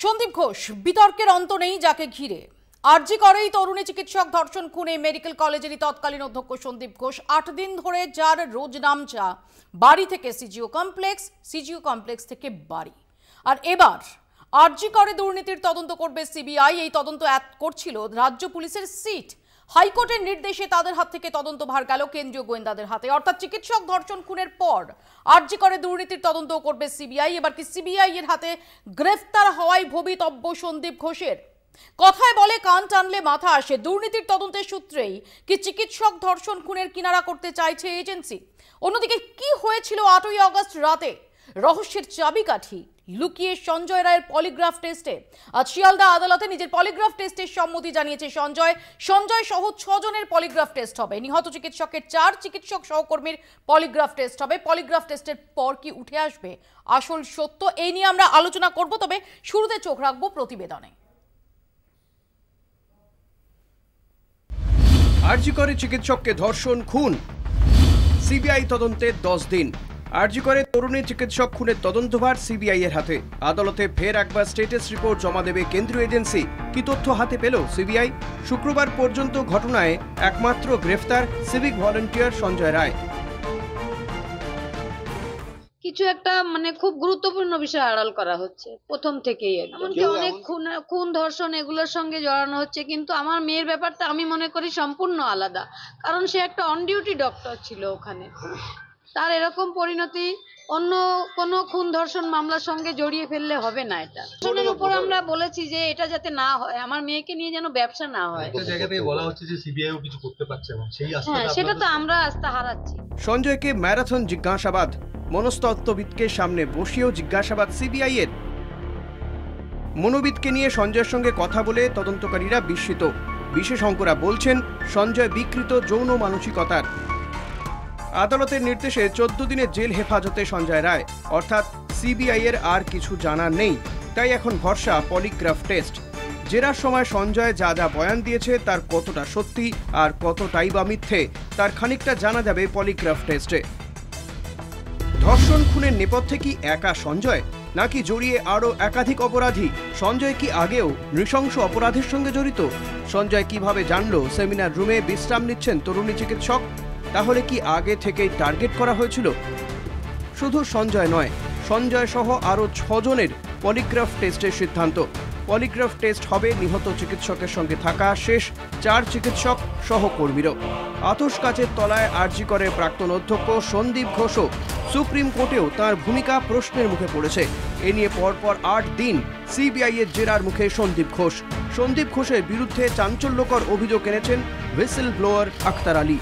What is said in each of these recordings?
সন্দীপ ঘোষ বিতর্কের অন্ত নেই যাকে ঘিরে। আরজি করেই তরুণী চিকিৎসক ধর্ষণ খুনে মেডিকেল কলেজেরই তৎকালীন অধ্যক্ষ সন্দীপ ঘোষ ৮ দিন ধরে যার রোজ নামচা বাড়ি থেকে সিজিও কমপ্লেক্স থেকে বাড়ি। আর এবার আরজি করে দুর্নীতির তদন্ত করবে সিবিআই। এই তদন্ত করছিল রাজ্য পুলিশের সিট। হাইকোর্টের নির্দেশে তাদের হাত থেকে তদন্তভার গেল কেন্দ্রীয় গোয়েন্দাদের হাতে। অর্থাৎ চিকিৎসক ধর্ষণ খুনের পর আরজি করে দুর্নীতির তদন্ত করবে সিবিআই। এবার কি সিবিআই এর হাতে গ্রেফতার হওয়াই ভবিতব্য সন্দীপ ঘোষের? কথায় বলে কান টানলে মাথা আসে। দুর্নীতির তদন্তের সূত্রেই কি চিকিৎসক ধর্ষণ খুনের কিনারা করতে চাইছে এজেন্সি? অন্যদিকে কি হয়েছিল 8ই আগস্ট রাতে? রহস্যের চাবিকাঠি লুকিয়ে সঞ্জয় রায়ের পলিগ্রাফ টেস্টে। আজ শিয়ালদা আদালতে নিজের পলিগ্রাফ টেস্টের সম্মতি জানিয়েছে সঞ্জয় সহ 6 জনের পলিগ্রাফ টেস্ট হবে। নিহত চিকিৎসকের 4 চিকিৎসক সহকর্মীর পলিগ্রাফ টেস্ট হবে। পলিগ্রাফ টেস্টের পর কি উঠে আসবে আসল সত্য, এই নিয়ে আমরা আলোচনা করব। তবে শুরুতে চোখ রাখবো প্রতিবেদনে। আরজি করে চিকিৎসককে ধর্ষণ খুন, সিবিআই তদন্তে 10 দিন। আরজি করে তরুণী চিকিৎসক খুনের তদন্তভার সিবিআই এর হাতে। আদালতে ফের একবার স্ট্যাটাস রিপোর্ট জমা দেবে কেন্দ্রীয় এজেন্সি। কি তথ্য হাতে পেল সিবিআই? শুক্রবার পর্যন্ত ঘটনায় একমাত্র গ্রেফতার সিভিক ভলান্টিয়ার সঞ্জয় রায়। কিছু একটা খুব গুরুত্বপূর্ণ বিষয় আড়াল করা হচ্ছে প্রথম থেকেই। এমনকি অনেক খুন ধর্ষণ এগুলোর সঙ্গে জড়ানো হচ্ছে, কিন্তু আমার মেয়ের ব্যাপারটা আমি মনে করি সম্পূর্ণ আলাদা। কারণ সে একটা অন ডিউটি ডক্টর ছিল ওখানে। তার এরকম পরিণতি অন্য কোনো খুন ধর্ষণ মামলার সঙ্গে জড়িয়ে ফেললে হবে না। এটা ধর্ষণের উপর আমরা বলেছি যে এটা যাতে না হয়, আমার মেয়েকে নিয়ে যেন ব্যবসা না হয়। একটা জায়গা থেকে বলা হচ্ছে যে সিবিআইও কিছু করতে পারছে না, সেই আস্থাটা সেটা তো আমরা আস্থা হারাচ্ছি। সঞ্জয়কে ম্যারাথন জিজ্ঞাসাবাদ, মনস্তত্ত্ববিদকে সামনে বসিয়েও জিজ্ঞাসাবাদ সিবিআই এর। মনোবিদকে নিয়ে সঞ্জয়ের সঙ্গে কথা বলে তদন্তকারীরা বিস্মিত। বিশেষজ্ঞরা বলছেন সঞ্জয় বিকৃত যৌন মানসিকতার। আদালতের নির্দেশে 14 দিনের জেল হেফাজতে সঞ্জয় রায়। অর্থাৎ সিবিআই এর আর কিছু জানার নেই। তাই এখন ভরসা পলিগ্রাফ টেস্ট। জেরার সময় সঞ্জয় যা যা বয়ান দিয়েছে তার কতটা সত্যি আর কতটাই বা মিথ্যে তার খানিকটা জানা যাবে পলিগ্রাফ টেস্টে। ধর্ষণ খুনের নেপথ্যে কি একা সঞ্জয়, নাকি জড়িয়ে আরও একাধিক অপরাধী? সঞ্জয় কি আগেও নৃশংস অপরাধের সঙ্গে জড়িত? সঞ্জয় কিভাবে জানলো সেমিনার রুমে বিশ্রাম নিচ্ছেন তরুণী চিকিৎসক? তাহলে কি আগে থেকেই টার্গেট করা হয়েছিল? শুধু সঞ্জয় নয়, সঞ্জয় সহ আরও 6 জনের পলিগ্রাফ টেস্টের সিদ্ধান্ত। পলিগ্রাফ টেস্ট হবে নিহত চিকিৎসকের সঙ্গে থাকা শেষ 4 চিকিৎসক সহকর্মীরও। আতশ কাচের তলায় আরজি করে প্রাক্তন অধ্যক্ষ সন্দীপ ঘোষও। সুপ্রিম কোর্টেও তার ভূমিকা প্রশ্নের মুখে পড়েছে। এ নিয়ে পরপর 8 দিন সিবিআই এর জেরার মুখে সন্দীপ ঘোষ। সন্দীপ ঘোষের বিরুদ্ধে চাঞ্চল্যকর অভিযোগ এনেছেন হুইসেল ব্লোয়ার আখতার আলী।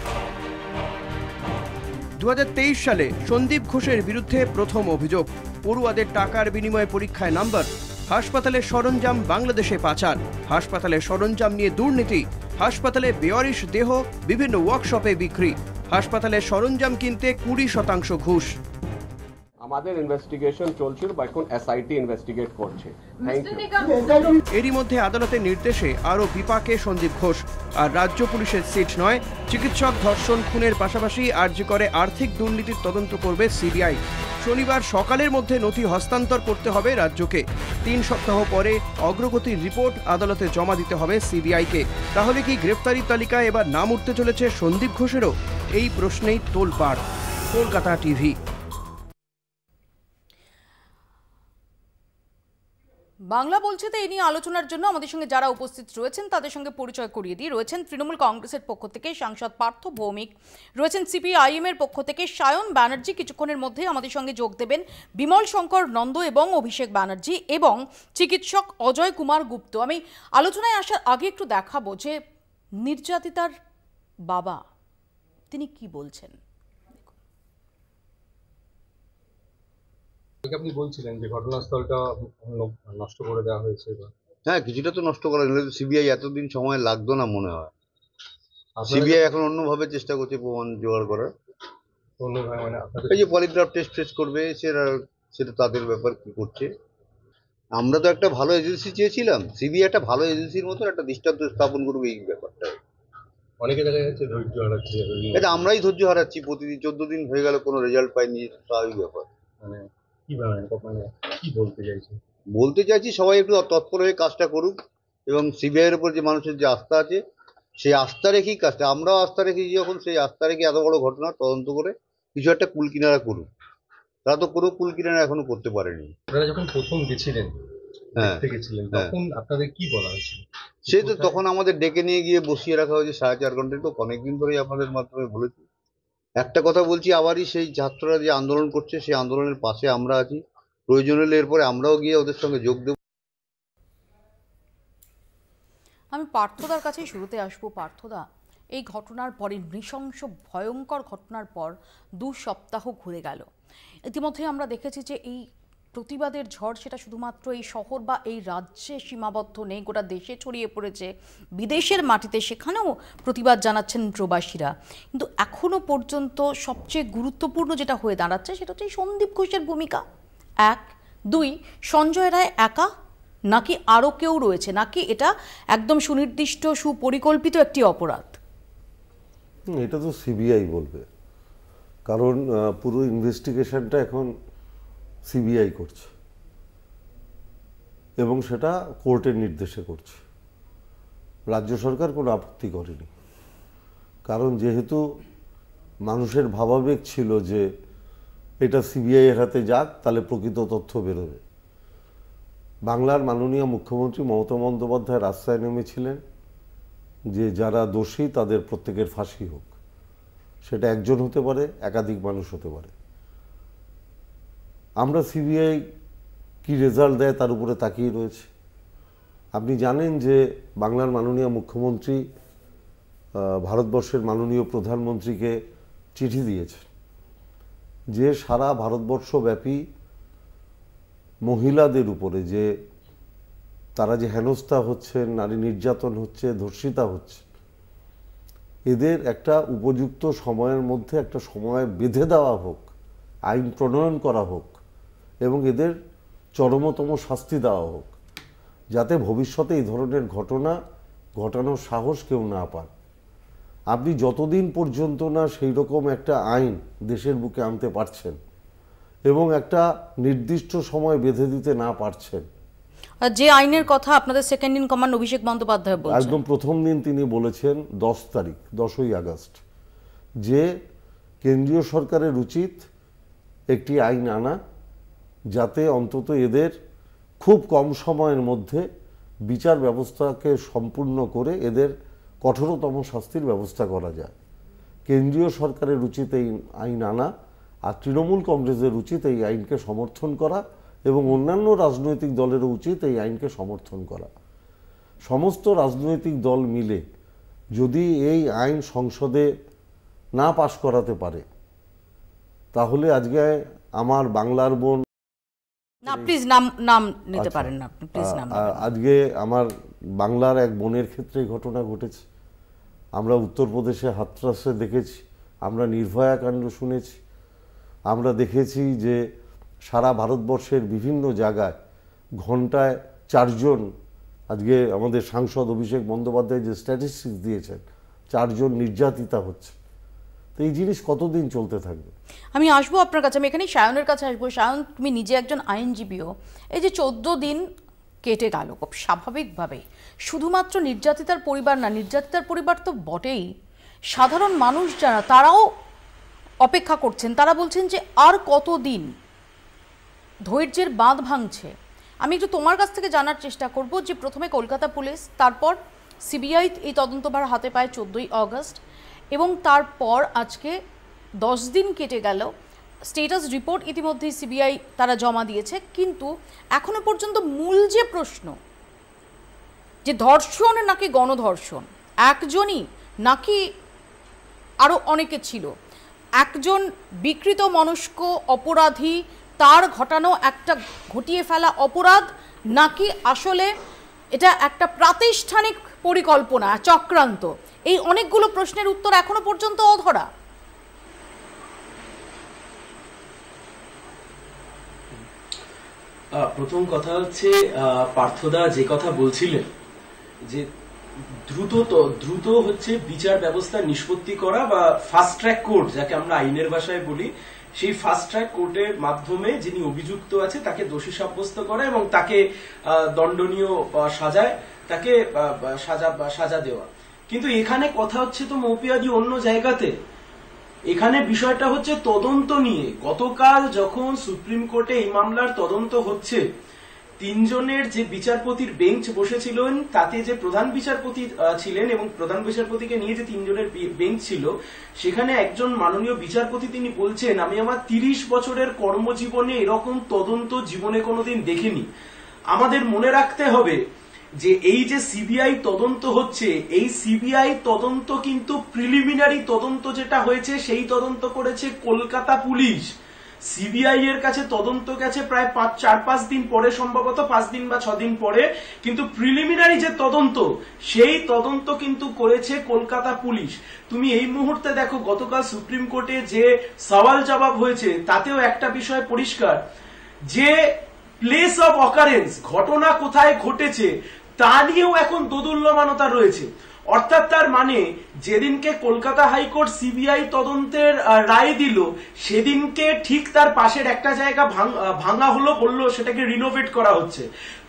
2023 সালে সন্দীপ ঘোষের বিরুদ্ধে প্রথম অভিযোগ পড়ুয়াদের টাকার বিনিময়ে পরীক্ষায় নাম্বার, হাসপাতালের সরঞ্জাম বাংলাদেশে পাচার, হাসপাতালের সরঞ্জাম নিয়ে দুর্নীতি, হাসপাতালে বেওয়ারিশ দেহ বিভিন্ন ওয়ার্কশপে বিক্রি, হাসপাতালের সরঞ্জাম কিনতে 20% ঘুষ। আমাদের ইনভেস্টিগেশন চলছিল, এখন এসআইটি ইনভেস্টিগেট করছে। এরই মধ্যে আদালতের নির্দেশে আরও বিপাকে সন্দীপ ঘোষ। আর রাজ্য পুলিশের সিট নয়, চিকিৎসক ধর্ষণ খুনের পাশাপাশি আরজি করে আর্থিক দুর্নীতির তদন্ত করবে সিবিআই। শনিবার সকালের মধ্যে নথি হস্তান্তর করতে হবে রাজ্যকে। 3 সপ্তাহ পরে অগ্রগতির রিপোর্ট আদালতে জমা দিতে হবে সিবিআইকে। তাহলে কি গ্রেফতারি তালিকায় এবার নাম উঠতে চলেছে সন্দীপ ঘোষেরও? এই প্রশ্নেই তোলপাড়। কলকাতা টিভি। বাংলা বলছে তো এই নিয়ে আলোচনার জন্য আমাদের সঙ্গে যারা উপস্থিত রয়েছেন তাদের সঙ্গে পরিচয় করিয়ে দিই। রয়েছেন তৃণমূল কংগ্রেসের পক্ষ থেকে সাংসদ পার্থ ভৌমিক, রয়েছেন সিপিআইএম এর পক্ষ থেকে সায়ন ব্যানার্জি, কিছুক্ষণের মধ্যে আমাদের সঙ্গে যোগ দেবেন বিমল শঙ্কর নন্দ এবং অভিষেক ব্যানার্জি, এবং চিকিৎসক অজয় কুমার গুপ্ত। আমি আলোচনায় আসার আগে একটু দেখাবো যে নির্যাতিতার বাবা তিনি কি বলছেন। আপনি বলছিলেন যে ঘটনাস্থলটা নষ্ট করে দেওয়া হয়েছে। হ্যাঁ, কিছুটা তো নষ্ট করা হয়েছে। সিবিআই এতদিন সময় লাগতো না মনে হয়। সিবিআই এখন অন্যভাবে চেষ্টা করছে প্রমাণ জোগাড় করার। এই যে পলিগ্রাফ টেস্ট করবে, সেটা তাদের ব্যাপার, কি করছে। আমরা তো একটা ভালো এজেন্সি চেয়েছিলাম, সিবিআই একটা ভালো এজেন্সির মতো একটা দৃষ্টান্ত স্থাপন করবে এই ব্যাপারটা। অনেকে দেখা যাচ্ছে ধৈর্য হারাচ্ছে। এটা আমরাই ধৈর্য হারাচ্ছি। প্রতিদিন 14 দিন হয়ে গেল, কোনো রেজাল্ট পাইনি, স্বাভাবিক ব্যাপার। কি বলতে চাইছেন? বলতে চাইছি সবাই একটু তৎপর হয়ে কাজটা করুক, এবং সিবিআইয়ের উপর যে মানুষের যে আস্থা আছে সেই আস্থা রেখেই কাজটা, আমরাও আস্থা রেখেছি যখন, সেই আস্থা রেখে এত বড় ঘটনা তদন্ত করে কিছু একটা কুল কিনারা করুক। তারা তো কোনো কুল কিনারা এখনো করতে পারেনি। আপনারা যখন প্রথম গেছিলেন, হ্যাঁ, তখন আপনাদের কি বলা হয়েছিল? সে তো তখন আমাদের ডেকে নিয়ে গিয়ে বসিয়ে রাখা হয়েছে 4.5 ঘন্টা, তো অনেকদিন ধরেই আপনাদের মাধ্যমে বলেছি। একটা কথা বলছি আবারই, সেই ছাত্ররা যে আন্দোলন করছে সেই আন্দোলনের পাশে আমরা আছি, প্রয়োজন হলে এরপরে আমরাও গিয়ে ওদের সঙ্গে যোগ দেব। আমি পার্থদার কাছেই শুরুতে আসবো। পার্থদা, এই ঘটনার পরে, নৃশংস ভয়ঙ্কর ঘটনার পর 2 সপ্তাহ ঘুরে গেল। ইতিমধ্যে আমরা দেখেছি যে এই প্রতিবাদের ঝড় সেটা শুধুমাত্র এই শহর বা এই রাজ্যে সীমাবদ্ধ নেই, গোটা দেশে ছড়িয়ে পড়েছে, বিদেশের মাটিতে সেখানেও প্রতিবাদ জানাচ্ছেন প্রবাসীরা। কিন্তু এখনো পর্যন্ত সবচেয়ে গুরুত্বপূর্ণ যেটা হয়ে দাঁড়াচ্ছে সেটা হচ্ছে সন্দীপ ঘোষের ভূমিকা। 1, 2, সঞ্জয় রায় একা নাকি আরও কেউ রয়েছে, নাকি এটা একদম সুনির্দিষ্ট সুপরিকল্পিত একটি অপরাধ? এটা তো সিবিআই বলবে, কারণ পুরো ইনভেস্টিগেশনটা এখন সিবিআই করছে এবং সেটা কোর্টের নির্দেশে করছে। রাজ্য সরকার কোনো আপত্তি করেনি, কারণ যেহেতু মানুষের ভাবাবেগ ছিল যে এটা সিবিআইয়ের হাতে যাক, তাহলে প্রকৃত তথ্য বেরোবে। বাংলার মাননীয় মুখ্যমন্ত্রী মমতা বন্দ্যোপাধ্যায় রাস্তায় নেমেছিলেন যে যারা দোষী তাদের প্রত্যেকের ফাঁসি হোক। সেটা একজন হতে পারে, একাধিক মানুষ হতে পারে। আমরা সিবিআই কি রেজাল্ট দেয় তার উপরে তাকিয়ে রয়েছে। আপনি জানেন যে বাংলার মাননীয় মুখ্যমন্ত্রী ভারতবর্ষের মাননীয় প্রধানমন্ত্রীকে চিঠি দিয়েছেন যে সারা ভারতবর্ষব্যাপী মহিলাদের উপরে যে তারা যে হেনস্থা হচ্ছেন, নারী নির্যাতন হচ্ছে, ধর্ষিতা হচ্ছে, এদের একটা উপযুক্ত সময়ের মধ্যে একটা সময় বেঁধে দেওয়া হোক, আইন প্রণয়ন করা হোক এবং এদের চরমতম শাস্তি দেওয়া হোক, যাতে ভবিষ্যতে এই ধরনের ঘটনা ঘটানোর সাহস কেউ না পান। আপনি যতদিন পর্যন্ত না সেই রকম একটা আইন দেশের বুকে আনতে পারছেন এবং একটা নির্দিষ্ট সময় বেঁধে দিতে না পারছেন, যে আইনের কথা আপনাদের second in command Abhishek Bandyopadhyay বলছেন, একদম প্রথম দিন তিনি বলেছেন 10 তারিখ 10ই আগস্ট যে কেন্দ্রীয় সরকারের উচিত একটি আইন আনা, যাতে অন্তত এদের খুব কম সময়ের মধ্যে বিচার ব্যবস্থাকে সম্পূর্ণ করে এদের কঠোরতম শাস্তির ব্যবস্থা করা যায়। কেন্দ্রীয় সরকারের উচিত এই আইন আনা, আর তৃণমূল কংগ্রেসের উচিত এই আইনকে সমর্থন করা এবং অন্যান্য রাজনৈতিক দলেরও উচিত এই আইনকে সমর্থন করা। সমস্ত রাজনৈতিক দল মিলে যদি এই আইন সংসদে না পাশ করাতে পারে, তাহলে আজকে আমার বাংলার বোন, না প্লিজ নাম নিতে পারেন না আপনি, প্লিজ নাম। আজকে আমার বাংলার এক বোনের ক্ষেত্রে ঘটনা ঘটেছে। আমরা উত্তরপ্রদেশে হাথরাসে দেখেছি, আমরা নির্ভয়া কাণ্ড শুনেছি, আমরা দেখেছি যে সারা ভারতবর্ষের বিভিন্ন জায়গায় ঘন্টায় 4 জন, আজকে আমাদের সাংসদ অভিষেক বন্দ্যোপাধ্যায় যে স্ট্যাটিস্টিক্স দিয়েছেন, 4 জন নির্যাতিতা হচ্ছে। তো এই জিনিস কতদিন চলতে থাকবে? আমি আসবো আপনার কাছে, আমি এখানে সায়নের কাছে আসবো। সায়ন, তুমি নিজে একজন আইনজীবীও, এই যে 14 দিন কেটে গেল খুব স্বাভাবিকভাবে, শুধুমাত্র নির্যাতিতার পরিবার না, নির্যাতিতার পরিবার তো বটেই, সাধারণ মানুষ যারা তারাও অপেক্ষা করছেন, তারা বলছেন যে আর কতদিন, ধৈর্যের বাঁধ ভাঙছে। আমি একটু তোমার কাছ থেকে জানার চেষ্টা করব যে প্রথমে কলকাতা পুলিশ, তারপর সিবিআই এই তদন্তভার হাতে পায় 14ই আগস্ট, এবং তারপর আজকে 10 দিন কেটে গেল। স্টেটাস রিপোর্ট ইতিমধ্যেই সিবিআই তারা জমা দিয়েছে, কিন্তু এখনো পর্যন্ত মূল যে প্রশ্ন, যে ধর্ষণ নাকি গণধর্ষণ, একজনই নাকি আরও অনেকে ছিল, একজন বিকৃত মনস্ক অপরাধী তার ঘটানো একটা ঘটিয়ে ফেলা অপরাধ, নাকি আসলে এটা একটা প্রাতিষ্ঠানিক পরিকল্পনা, চক্রান্ত, এই অনেকগুলো প্রশ্নের উত্তর এখনো পর্যন্ত অধরা। প্রথম কথা হচ্ছে পার্থদা যে কথা বলছিলেন যে দ্রুত হচ্ছে বিচার ব্যবস্থা নিষ্পত্তি করা বা ফাস্ট ট্র্যাক কোর্ট যাকে আমরা আইনের ভাষায় বলি, সেই ফাস্ট ট্র্যাক কোর্টের মাধ্যমে যিনি অভিযুক্ত আছে তাকে দোষী সাব্যস্ত করা এবং তাকে দণ্ডনীয় সাজায় তাকে সাজা দেওয়া। কিন্তু এখানে কথা হচ্ছে তো মৌপিয়াদি অন্য জায়গাতে। এখানে বিষয়টা হচ্ছে তদন্ত নিয়ে। গতকাল যখন সুপ্রিম কোর্টে এই মামলার তদন্ত হচ্ছে, 3 জনের যে বিচারপতির বেঞ্চ বসেছিলেন তাতে যে প্রধান বিচারপতি ছিলেন এবং প্রধান বিচারপতিকে নিয়ে যে 3 জনের বেঞ্চ ছিল, সেখানে একজন মাননীয় বিচারপতি তিনি বলছেন, আমি আমার 30 বছরের কর্মজীবনে এরকম তদন্ত জীবনে কোনোদিন দেখিনি। আমাদের মনে রাখতে হবে যে এই যে সিবিআই তদন্ত হচ্ছে, এই সিবিআই তদন্ত কিন্তু প্রিলিমিনারি তদন্ত যেটা হয়েছে সেই তদন্ত করেছে কলকাতা পুলিশ। সিবিআই এর কাছে তদন্ত গেছে প্রায় 4-5 দিন পরে, সম্ভবত 5 দিন বা 6 দিন পরে, কিন্তু প্রিলিমিনারি যে তদন্ত সেই তদন্ত কিন্তু করেছে কলকাতা পুলিশ। তুমি এই মুহূর্তে দেখো গতকাল সুপ্রিম কোর্টে যে সওয়াল জবাব হয়েছে তাতেও একটা বিষয় পরিষ্কার, যে প্লেস অফ অকারেন্স, ঘটনা কোথায় ঘটেছে তা নিয়েও এখন দোদুল্যমানতা রয়েছে। অর্থাৎ তার মানে যেদিনকে কলকাতা হাইকোর্ট সিবিআই তদন্তের রায় দিল, সেদিনকে ঠিক তার পাশের একটা জায়গা ভাঙা হলো, বললো সেটাকে রিনোভেট করা হচ্ছে।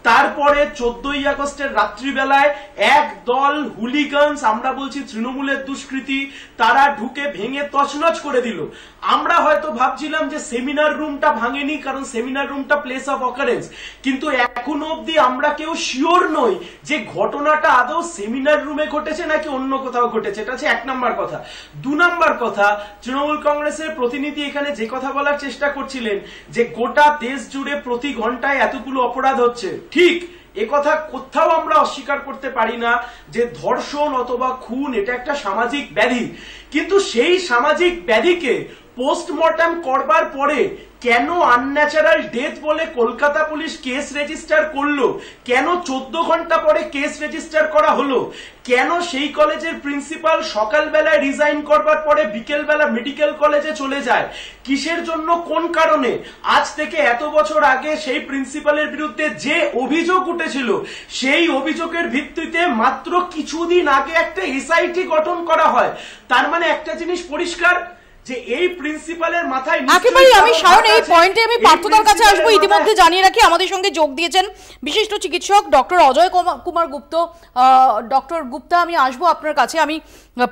তারপরে 14ই আগস্টের রাত্রিবেলায় এক দল হুলিগানস, আমরা বলছি তৃণমূলের দুষ্কৃতী, তারা ঢুকে ভেঙে তছনছ করে দিল। আমরা হয়তো ভাবছিলাম যে সেমিনার রুমটা ভাঙেনি, কারণ সেমিনার রুমটা প্লেস অফ অকারেন্স, কিন্তু এখনো অব্দি আমরা কেউ শিওর নই যে ঘটনাটা আদৌ সেমিনার রুমে ঘটেছে নাকি অন্য কোথাও ঘটেছে। এটা হচ্ছে 1 নম্বর কথা। 2 নম্বর কথা, তৃণমূল কংগ্রেসের প্রতিনিধি এখানে যে কথা বলার চেষ্টা করছিলেন যে গোটা দেশ জুড়ে প্রতি ঘন্টায় এতগুলো অপরাধ হচ্ছে, ঠিক একথা কোথাও আমরা অস্বীকার করতে পারি না যে ধর্ষণ অথবা খুন এটা একটা সামাজিক ব্যাধি, কিন্তু সেই সামাজিক ব্যাধিকে পোস্টমর্টম করবার পরে কেন আনন্যাচারাল ডেথ বলে কলকাতা পুলিশ কেস রেজিস্টার করলো, কেন 14 ঘন্টা পরে কেস রেজিস্টার করা হলো, কেন সেই কলেজের প্রিন্সিপাল সকালবেলায় রিজাইন করবার পরে বিকেলবেলা মেডিকেল কলেজে চলে যায়, কিসের জন্য, কোন কারণে? আজ থেকে এত বছর আগে সেই প্রিন্সিপালের বিরুদ্ধে যে অভিযোগ উঠেছিল, সেই অভিযোগের ভিত্তিতে মাত্র কিছুদিন আগে একটা এসআইটি গঠন করা হয়। তার মানে একটা জিনিস পরিষ্কার যে এই প্রিন্সিপালের মাথায় একেবারে আমি সায়ন এই পয়েন্টে আমি পার্থদার কাছে আসবো। ইতিমধ্যে জানিয়ে রাখি আমাদের সঙ্গে যোগ দিয়েছেন বিশিষ্ট চিকিৎসক ডক্টর অজয় কুমার গুপ্ত। ডক্টর গুপ্তা, আমি আসবো আপনার কাছে। আমি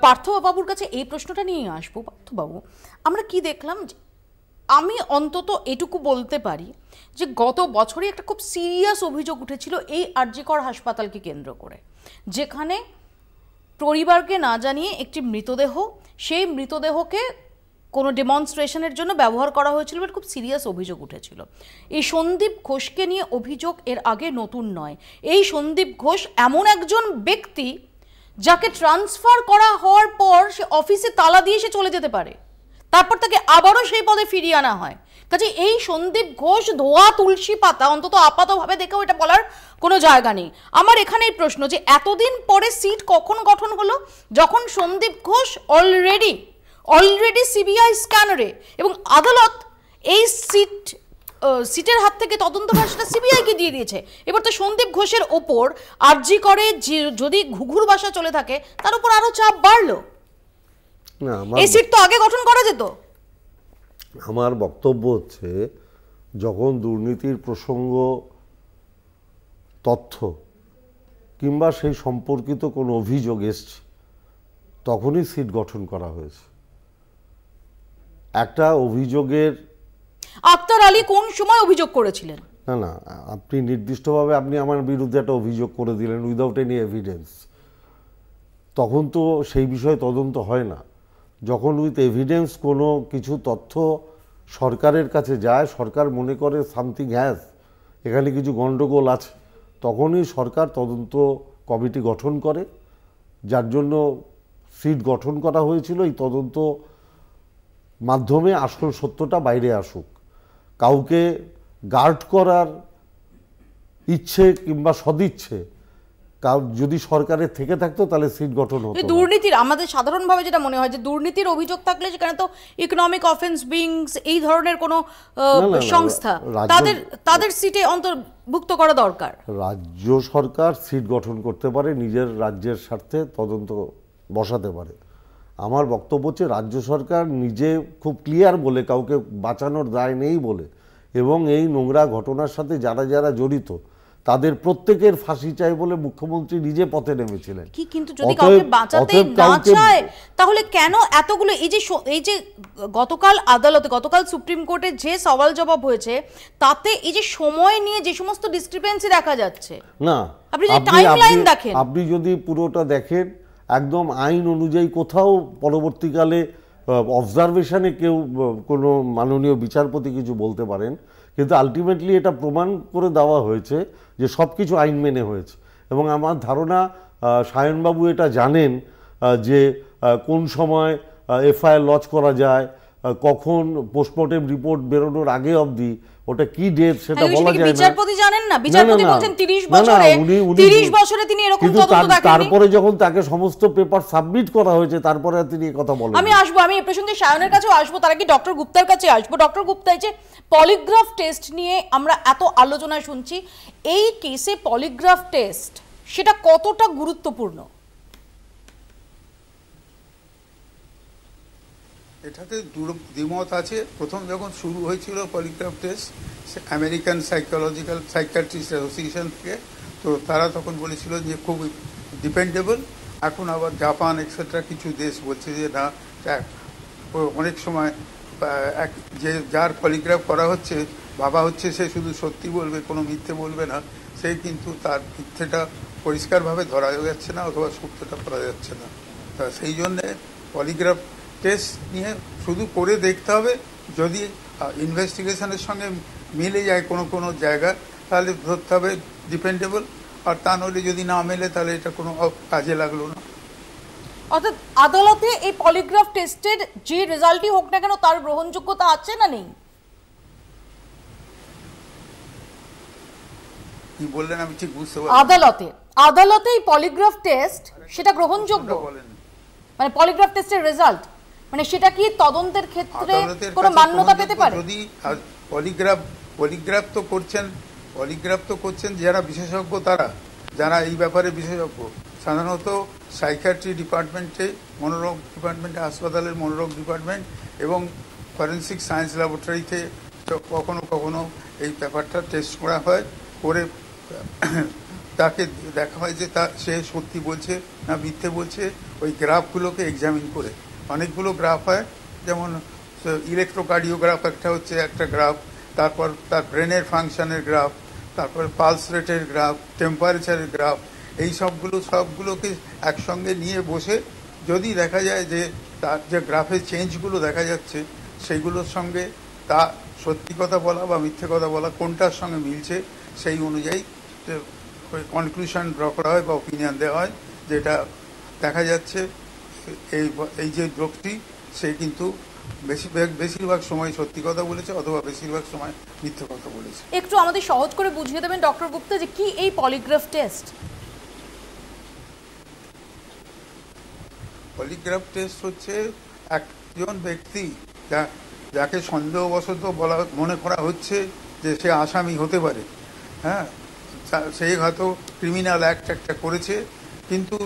পার্থবাবুর কাছে এই প্রশ্নটা নিয়ে আসবো। পার্থবাবু, আমরা কি দেখলাম, আমি অন্তত এটুকু বলতে পারি যে গত বছরই একটা খুব সিরিয়াস অভিযোগ উঠেছিল এই আর.জি. কর হাসপাতালকে কেন্দ্র করে, যেখানে পরিবারকে না জানিয়ে একটি মৃতদেহ, সেই মৃতদেহকে কোনো ডেমনস্ট্রেশনের জন্য ব্যবহার করা হয়েছিল, খুব সিরিয়াস অভিযোগ উঠেছিল। এই সন্দীপ ঘোষকে নিয়ে অভিযোগ এর আগে নতুন নয়। এই সন্দীপ ঘোষ এমন একজন ব্যক্তি যাকে ট্রান্সফার করা হওয়ার পর সে অফিসে তালা দিয়ে সে চলে যেতে পারে, তারপর তাকে আবারও সেই পদে ফিরিয়ে আনা হয়। কাজে এই সন্দীপ ঘোষ ধোয়া তুলসী পাতা, অন্তত আপাতভাবে দেখেও এটা বলার কোনো জায়গা নেই। আমার এখানেই প্রশ্ন যে এতদিন পরে সিট কখন গঠন হলো, যখন সন্দীপ ঘোষ অলরেডি সিবিআই স্ক্যানারে, এবং আদালত এই সিটের হাত থেকে তদন্তভার সেটা সিবিআইকে দিয়ে দিয়েছে। এবার তো সন্দীপ ঘোষের ওপর আর.জি. করে যদি ঘুঘুর বাসা চলে থাকে, তার উপর আরো চাপ বাড়লো। এই সিট তো আগে গঠন করা যেত। আমার বক্তব্য হচ্ছে, যখন দুর্নীতির প্রসঙ্গ, তথ্য কিংবা সেই সম্পর্কিত কোনো অভিযোগ এসছে, তখনই সিট গঠন করা হয়েছে। একটা অভিযোগের, আক্তার আলী কোন সময় অভিযোগ করেছিলেন? না, আপনি নির্দিষ্টভাবে আপনি আমার বিরুদ্ধে একটা অভিযোগ করে দিলেন উইদাউট এনি এভিডেন্স, তখন তো সেই বিষয়ে তদন্ত হয় না। যখন উইথ এভিডেন্স কোনো কিছু তথ্য সরকারের কাছে যায়, সরকার মনে করে সামথিং হ্যাজ, এখানে কিছু গণ্ডগোল আছে, তখনই সরকার তদন্ত কমিটি গঠন করে, যার জন্য সিট গঠন করা হয়েছিল। এই তদন্ত মাধ্যমে আসল সত্যটা বাইরে আসুক। কাউকে গার্ড করার ইচ্ছে কিংবা সদিচ্ছে যদি সরকারের থেকে থাকতো তাহলে সিট গঠন হতো। দুর্নীতির, আমাদের সাধারণভাবে যেটা মনে হয় যে দুর্নীতির অভিযোগ থাকলে সেখানে তো ইকোনমিক অফেন্স উইংস এই ধরনের কোনো সংস্থা তাদের সিটে অন্তর্ভুক্ত করা দরকার। রাজ্য সরকার সিট গঠন করতে পারে, নিজের রাজ্যের স্বার্থে তদন্ত বসাতে পারে। আমার বক্তব্য হচ্ছে রাজ্য সরকার নিজে খুব ক্লিয়ার বলে, কাউকে বাঁচানোর দায় নেই বলে, এবং এই নোংরা ঘটনার সাথে যারা যারা জড়িত তাদের প্রত্যেকের ফাঁসি চাই বলে মুখ্যমন্ত্রী নিজে পথে নেমেছিলেন। কি কিন্তু যদি কাউকে বাঁচাতে না চায় তাহলে কেন এতগুলো এই যে গতকাল আদালতে, গতকাল সুপ্রিম কোর্টে যে সওয়াল জবাব হয়েছে তাতে এই যে সময় নিয়ে যে সমস্ত ডিসক্রিপেন্সি দেখা যাচ্ছে, না আপনি যদি পুরোটা দেখেন একদম আইন অনুযায়ী কোথাও পরবর্তীকালে অবজারভেশনে কেউ কোনো মাননীয় বিচারপতি কিছু বলতে পারেন, কিন্তু আলটিমেটলি এটা প্রমাণ করে দেওয়া হয়েছে যে সব কিছু আইন মেনে হয়েছে। এবং আমার ধারণা সায়নবাবু এটা জানেন যে কোন সময় এফআইআর লজ করা যায়, কখন পোস্টমর্টেম রিপোর্ট বেরোনোর আগে অবধি ওটা কি ডেট সেটা বলা যায় না। বিচারপতি জানেন না, বিচারপতি বলছেন 30 বছরে তিনি এরকম তদন্ত দেখেননি। তারপরে যখন তাকে সমস্ত পেপার সাবমিট করা হয়েছে তারপরে তিনি এই কথা বলেন। আমি এই প্রসঙ্গে সায়নের কাছেও আসবো, তার আগে ডক্টর গুপ্তার কাছে আসবো। ডক্টর গুপ্তা, এই যে পলিগ্রাফ টেস্ট নিয়ে আমরা এত আলোচনা শুনছি, এই কেসে পলিগ্রাফ টেস্ট সেটা কতটা গুরুত্বপূর্ণ? এটাতে দ্বিমত আছে। প্রথম যখন শুরু হয়েছিল polygraph test American psychiatrist association থেকে, তো তারা তখন বলেছিল যে খুব ডিপেন্ডেবল। এখন আবার জাপান এক্সেট্রা কিছু দেশ বলছে যে না, অনেক সময় যে যার পলিগ্রাফ করা হচ্ছে ভাবা হচ্ছে সে শুধু সত্যি বলবে, কোনো মিথ্যে বলবে না, সে কিন্তু তার মিথ্যেটা পরিষ্কারভাবে ধরা যাচ্ছে না অথবা সত্যটা করা যাচ্ছে না। তা সেই জন্যে পলিগ্রাফ টেস্ট নিয়ে শুধু করে দেখতে হবে, যদি ইনভেস্টিগেশনের সঙ্গে মিলে যায় কোনো জায়গা তাহলে ধরতে হবে ডিপেন্ডেবল, আর তা নইলে যদি না মেলে তাহলে এটা কোনো কাজে লাগলো না। অর্থাৎ আদালতে এই পলিগ্রাফ টেস্টের যে রেজাল্টই হোক না কেন তার গ্রহণযোগ্যতা আছে না নেই? কি বললেন আমি ঠিক বুঝতে পারলাম। আদালতে এই পলিগ্রাফ টেস্ট সেটা গ্রহণযোগ্য, মানে পলিগ্রাফ টেস্টের রেজাল্ট মানে সেটা কি তদন্তের ক্ষেত্রে কোনো মান্যতা পেতে পারে? যদি পলিগ্রাফ তো করছেন যারা বিশেষজ্ঞ, যারা এই ব্যাপারে বিশেষজ্ঞ, সাধারণত সাইকিয়াট্রি ডিপার্টমেন্টে, মনোরোগ ডিপার্টমেন্টে, হাসপাতালের মনোরোগ ডিপার্টমেন্ট এবং ফরেন্সিক সায়েন্স ল্যাবরেটরিতে কখনো কখনো এই ব্যাপারটা টেস্ট করা হয়, করে তাকে দেখা হয় যে সে সত্যি বলছে না মিথ্যে বলছে। ওই গ্রাফগুলোকে এক্সামিন করে অনেকগুলো গ্রাফ হয়, যেমন ইলেকট্রোকার্ডিওগ্রাফ একটা গ্রাফ, তারপর তার ব্রেনের ফাংশনের গ্রাফ, তারপর পালস রেটের গ্রাফ, টেম্পারেচারের গ্রাফ, এই সবগুলোকে একসঙ্গে নিয়ে বসে যদি দেখা যায় যে তার যে গ্রাফের চেঞ্জগুলো দেখা যাচ্ছে সেইগুলোর সঙ্গে তা সত্যি কথা বলা বা মিথ্যে কথা বলা কোনটার সঙ্গে মিলছে, সেই অনুযায়ী কনক্লুশন ড্র করা হয় বা ওপিনিয়ন দেওয়া হয়, যেটা দেখা যাচ্ছে এই যে লোকটি সে কিন্তু বেশিরভাগ সময় সত্যি কথা বলেছে অথবা বেশিরভাগ সময় মিথ্যে কথা বলেছে। একটু আমাদের সহজ করে বুঝিয়ে দেবেন ডক্টর গুপ্তা যে কি এই পলিগ্রাফ টেস্ট? পলিগ্রাফ টেস্ট হচ্ছে একজন ব্যক্তি যাকে সন্দেহবশত মনে করা হচ্ছে যে সে আসামি হতে পারে, হ্যাঁ, সে হয়তো ক্রিমিনাল অ্যাক্ট একটা করেছে কিন্তু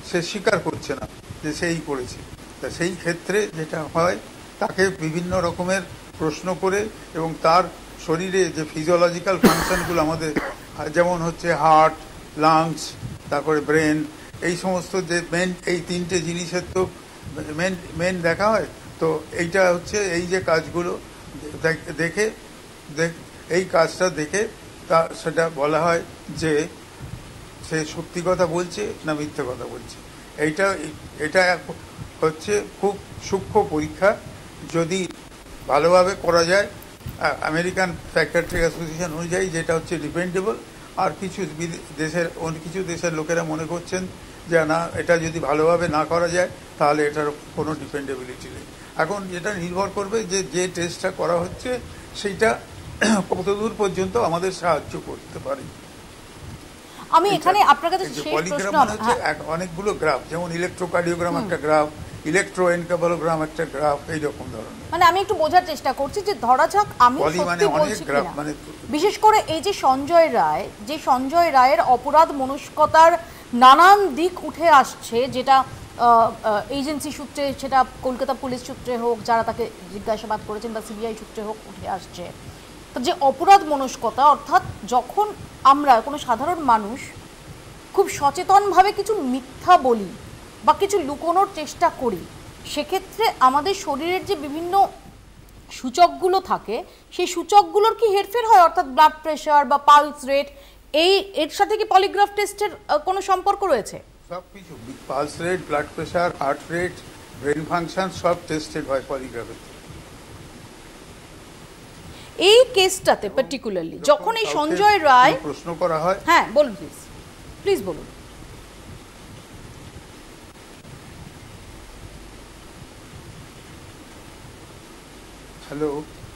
সে স্বীকার করছে না যে সেই করেছে। তা সেই ক্ষেত্রে যেটা হয়, তাকে বিভিন্ন রকমের প্রশ্ন করে এবং তার শরীরে যে ফিজিওলজিক্যাল ফাংশনগুলো আমাদের, যেমন হচ্ছে হার্ট, লাংস, তারপরে ব্রেন, এই সমস্ত যে এই তিনটে জিনিসের তো মেন দেখা হয়। তো এইটা হচ্ছে এই যে কাজগুলো এই কাজটা দেখে সেটা বলা হয় যে সে সত্যি কথা বলছে না মিথ্যে কথা বলছে। এটা হচ্ছে খুব সূক্ষ্ম পরীক্ষা, যদি ভালোভাবে করা যায় আমেরিকান সাইকিয়াট্রিক অ্যাসোসিয়েশন অনুযায়ী, যেটা হচ্ছে ডিপেন্ডেবল। আর কিছু দেশের লোকেরা মনে করছেন যে না, এটা যদি ভালোভাবে না করা যায় তাহলে এটার কোনো ডিপেন্ডেবিলিটি নেই। এখন এটা নির্ভর করবে যে টেস্টটা করা হচ্ছে সেইটা কতদূর পর্যন্ত আমাদের সাহায্য করতে পারে। আমি এখানে আপনার কাছে শেষ প্রশ্ন, অনেকগুলো গ্রাফ, যেমন ইলেকট্রোকার্ডিওগ্রাম একটা গ্রাফ, ইলেকট্রোএনকেফালোগ্রাম একটা গ্রাফ, এইরকম ধরনের। মানে আমি একটু বোঝার চেষ্টা করছি যে ধরা যাক আমি সত্যি বলছি কিনা, বিশেষ করে এই যে সঞ্জয় রায়ের অপরাধ মনস্কতার নানান দিক উঠে আসছে, যেটা এজেন্সি সূত্রে, সেটা কলকাতা পুলিশ সূত্রে হোক, যারা তাকে জিজ্ঞাসাবাদ করেছেন, বা সিবিআই সূত্রে হোক, উঠে আসছে যে অপরাধ মনস্কতা, অর্থাৎ যখন আমরা কোনো সাধারণ মানুষ খুব সচেতনভাবে কিছু মিথ্যা বলি বা কিছু লুকোনোর চেষ্টা করি, সেক্ষেত্রে আমাদের শরীরের যে বিভিন্ন সূচকগুলো থাকে, সেই সূচকগুলোর কি হেরফের হয়? অর্থাৎ ব্লাড প্রেশার বা পালস রেট, এর সাথে কি পলিগ্রাফ টেস্টের কোনো সম্পর্ক রয়েছে? সবকিছু, pulse rate, blood pressure, heart rate, brain function সব টেস্টেড হয় পলিগ্রাফে। এই কেসটাতে পার্টিকুলারলি যখন এই সঞ্জয় রায় প্রশ্ন করা হয়, হ্যাঁ বলুন প্লিজ, প্লিজ বলুন। হ্যালো,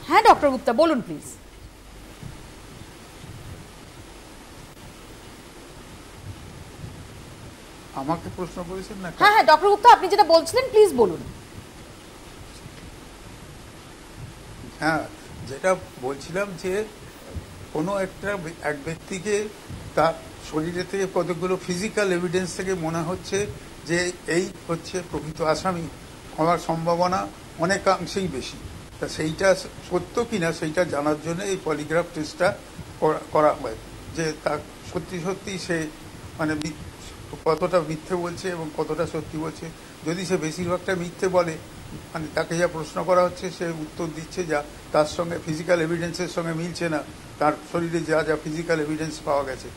হ্যাঁ ডক্টর গুপ্তা বলুন প্লিজ। আমাকে প্রশ্ন করেছেন না? হ্যাঁ হ্যাঁ ডক্টর গুপ্তা, আপনি যেটা বলছিলেন প্লিজ বলুন। হ্যাঁ, যেটা বলছিলাম যে কোনো এক ব্যক্তিকে তার শরীরে থেকে কতগুলো ফিজিক্যাল এভিডেন্স থেকে মনে হচ্ছে যে এই হচ্ছে প্রকৃত আসামি হওয়ার সম্ভাবনা অনেকাংশেই বেশি। তা সেইটা সত্য কিনা সেইটা জানার জন্য এই পলিগ্রাফ টেস্টটা করা হয়, যে তা সত্যি সত্যি সে মানে কতটা মিথ্যে বলছে এবং কতটা সত্যি বলছে। যদি সে বেশিরভাগটা মিথ্যে বলে, মানে তাকে যা প্রশ্ন করা হচ্ছে সে উত্তর দিচ্ছে যা তার সঙ্গে ফিজিক্যাল এভিডেন্সের সঙ্গে মিলছে না, তার শরীরে যা যা ফিজিক্যাল এভিডেন্স পাওয়া গেছে,